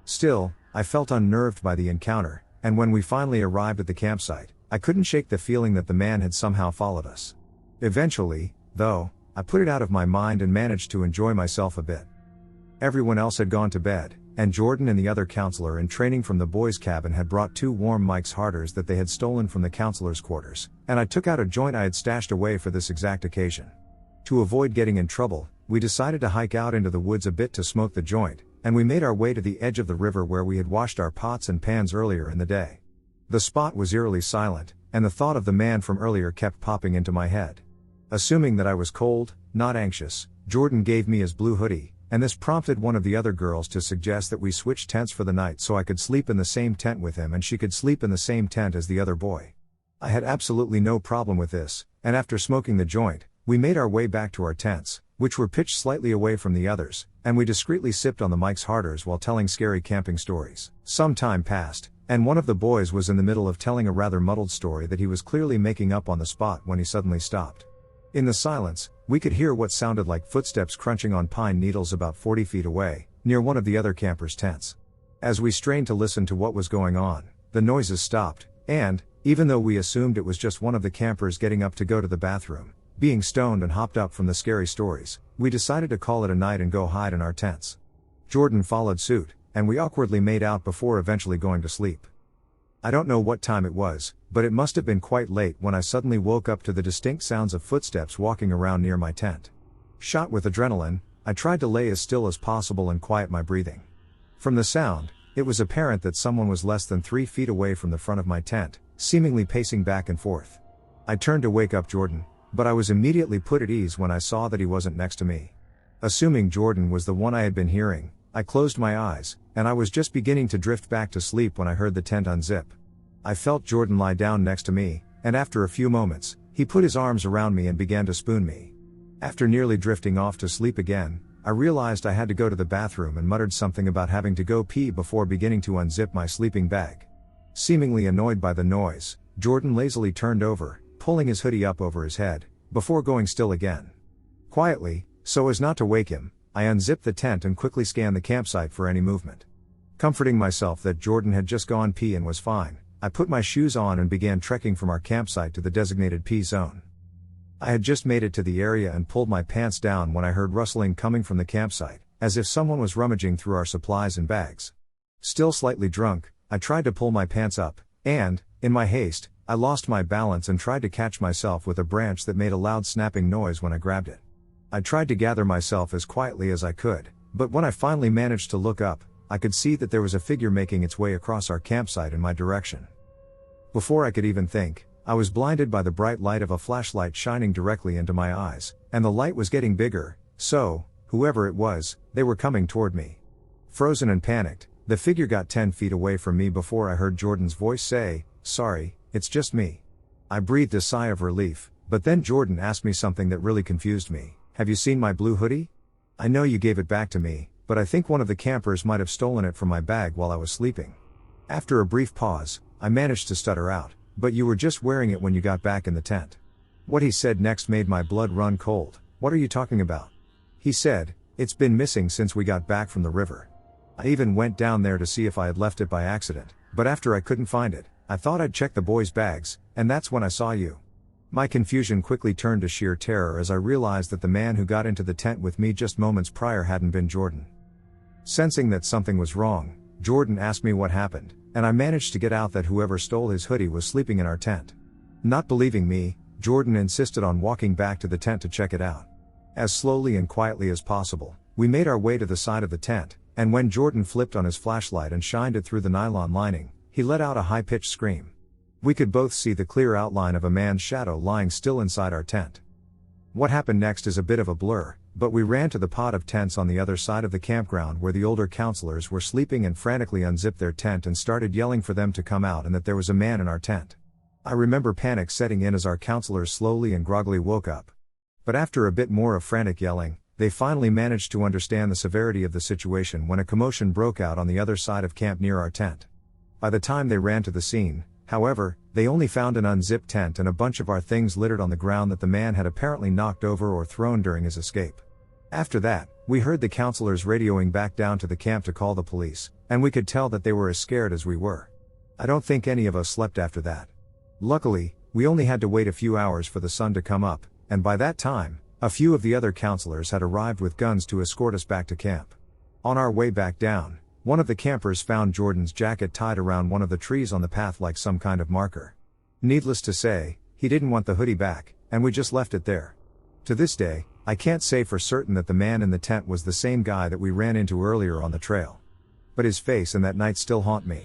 Still, I felt unnerved by the encounter, and when we finally arrived at the campsite, I couldn't shake the feeling that the man had somehow followed us. Eventually, though, I put it out of my mind and managed to enjoy myself a bit. Everyone else had gone to bed, and Jordan and the other counselor in training from the boys' cabin had brought 2 warm Mike's Harders that they had stolen from the counselors' quarters, and I took out a joint I had stashed away for this exact occasion. To avoid getting in trouble, we decided to hike out into the woods a bit to smoke the joint, and we made our way to the edge of the river where we had washed our pots and pans earlier in the day. The spot was eerily silent, and the thought of the man from earlier kept popping into my head. Assuming that I was cold, not anxious, Jordan gave me his blue hoodie, and this prompted one of the other girls to suggest that we switch tents for the night so I could sleep in the same tent with him and she could sleep in the same tent as the other boy. I had absolutely no problem with this, and after smoking the joint, we made our way back to our tents, which were pitched slightly away from the others, and we discreetly sipped on the Mike's Harders while telling scary camping stories. Some time passed, and one of the boys was in the middle of telling a rather muddled story that he was clearly making up on the spot when he suddenly stopped. In the silence, we could hear what sounded like footsteps crunching on pine needles about 40 feet away, near one of the other campers' tents. As we strained to listen to what was going on, the noises stopped, and, even though we assumed it was just one of the campers getting up to go to the bathroom, being stoned and hopped up from the scary stories, we decided to call it a night and go hide in our tents. Jordan followed suit, and we awkwardly made out before eventually going to sleep. I don't know what time it was, but it must have been quite late when I suddenly woke up to the distinct sounds of footsteps walking around near my tent. Shot with adrenaline, I tried to lay as still as possible and quiet my breathing. From the sound, it was apparent that someone was less than 3 feet away from the front of my tent, seemingly pacing back and forth. I turned to wake up Jordan, but I was immediately put at ease when I saw that he wasn't next to me. Assuming Jordan was the one I had been hearing, I closed my eyes, and I was just beginning to drift back to sleep when I heard the tent unzip. I felt Jordan lie down next to me, and after a few moments, he put his arms around me and began to spoon me. After nearly drifting off to sleep again, I realized I had to go to the bathroom and muttered something about having to go pee before beginning to unzip my sleeping bag. Seemingly annoyed by the noise, Jordan lazily turned over, pulling his hoodie up over his head, before going still again. Quietly, so as not to wake him, I unzipped the tent and quickly scanned the campsite for any movement. Comforting myself that Jordan had just gone pee and was fine, I put my shoes on and began trekking from our campsite to the designated pee zone. I had just made it to the area and pulled my pants down when I heard rustling coming from the campsite, as if someone was rummaging through our supplies and bags. Still slightly drunk, I tried to pull my pants up, and, in my haste, I lost my balance and tried to catch myself with a branch that made a loud snapping noise when I grabbed it. I tried to gather myself as quietly as I could, but when I finally managed to look up, I could see that there was a figure making its way across our campsite in my direction. Before I could even think, I was blinded by the bright light of a flashlight shining directly into my eyes, and the light was getting bigger, so, whoever it was, they were coming toward me. Frozen and panicked, the figure got 10 feet away from me before I heard Jordan's voice say, "Sorry, it's just me. I breathed a sigh of relief, but then Jordan asked me something that really confused me. Have you seen my blue hoodie? I know you gave it back to me, but I think one of the campers might have stolen it from my bag while I was sleeping. After a brief pause, I managed to stutter out, but you were just wearing it when you got back in the tent. What he said next made my blood run cold. What are you talking about? He said, it's been missing since we got back from the river. I even went down there to see if I had left it by accident, but after I couldn't find it, I thought I'd check the boys' bags, and that's when I saw you. My confusion quickly turned to sheer terror as I realized that the man who got into the tent with me just moments prior hadn't been Jordan. Sensing that something was wrong, Jordan asked me what happened, and I managed to get out that whoever stole his hoodie was sleeping in our tent. Not believing me, Jordan insisted on walking back to the tent to check it out. As slowly and quietly as possible, we made our way to the side of the tent, and when Jordan flipped on his flashlight and shined it through the nylon lining, he let out a high-pitched scream. We could both see the clear outline of a man's shadow lying still inside our tent. What happened next is a bit of a blur, but we ran to the pod of tents on the other side of the campground where the older counselors were sleeping and frantically unzipped their tent and started yelling for them to come out and that there was a man in our tent. I remember panic setting in as our counselors slowly and groggily woke up. But after a bit more of frantic yelling, they finally managed to understand the severity of the situation when a commotion broke out on the other side of camp near our tent. By the time they ran to the scene, however, they only found an unzipped tent and a bunch of our things littered on the ground that the man had apparently knocked over or thrown during his escape. After that, we heard the counselors radioing back down to the camp to call the police, and we could tell that they were as scared as we were. I don't think any of us slept after that. Luckily, we only had to wait a few hours for the sun to come up, and by that time, a few of the other counselors had arrived with guns to escort us back to camp. On our way back down, one of the campers found Jordan's jacket tied around one of the trees on the path like some kind of marker. Needless to say, he didn't want the hoodie back, and we just left it there. To this day, I can't say for certain that the man in the tent was the same guy that we ran into earlier on the trail. But his face and that night still haunt me.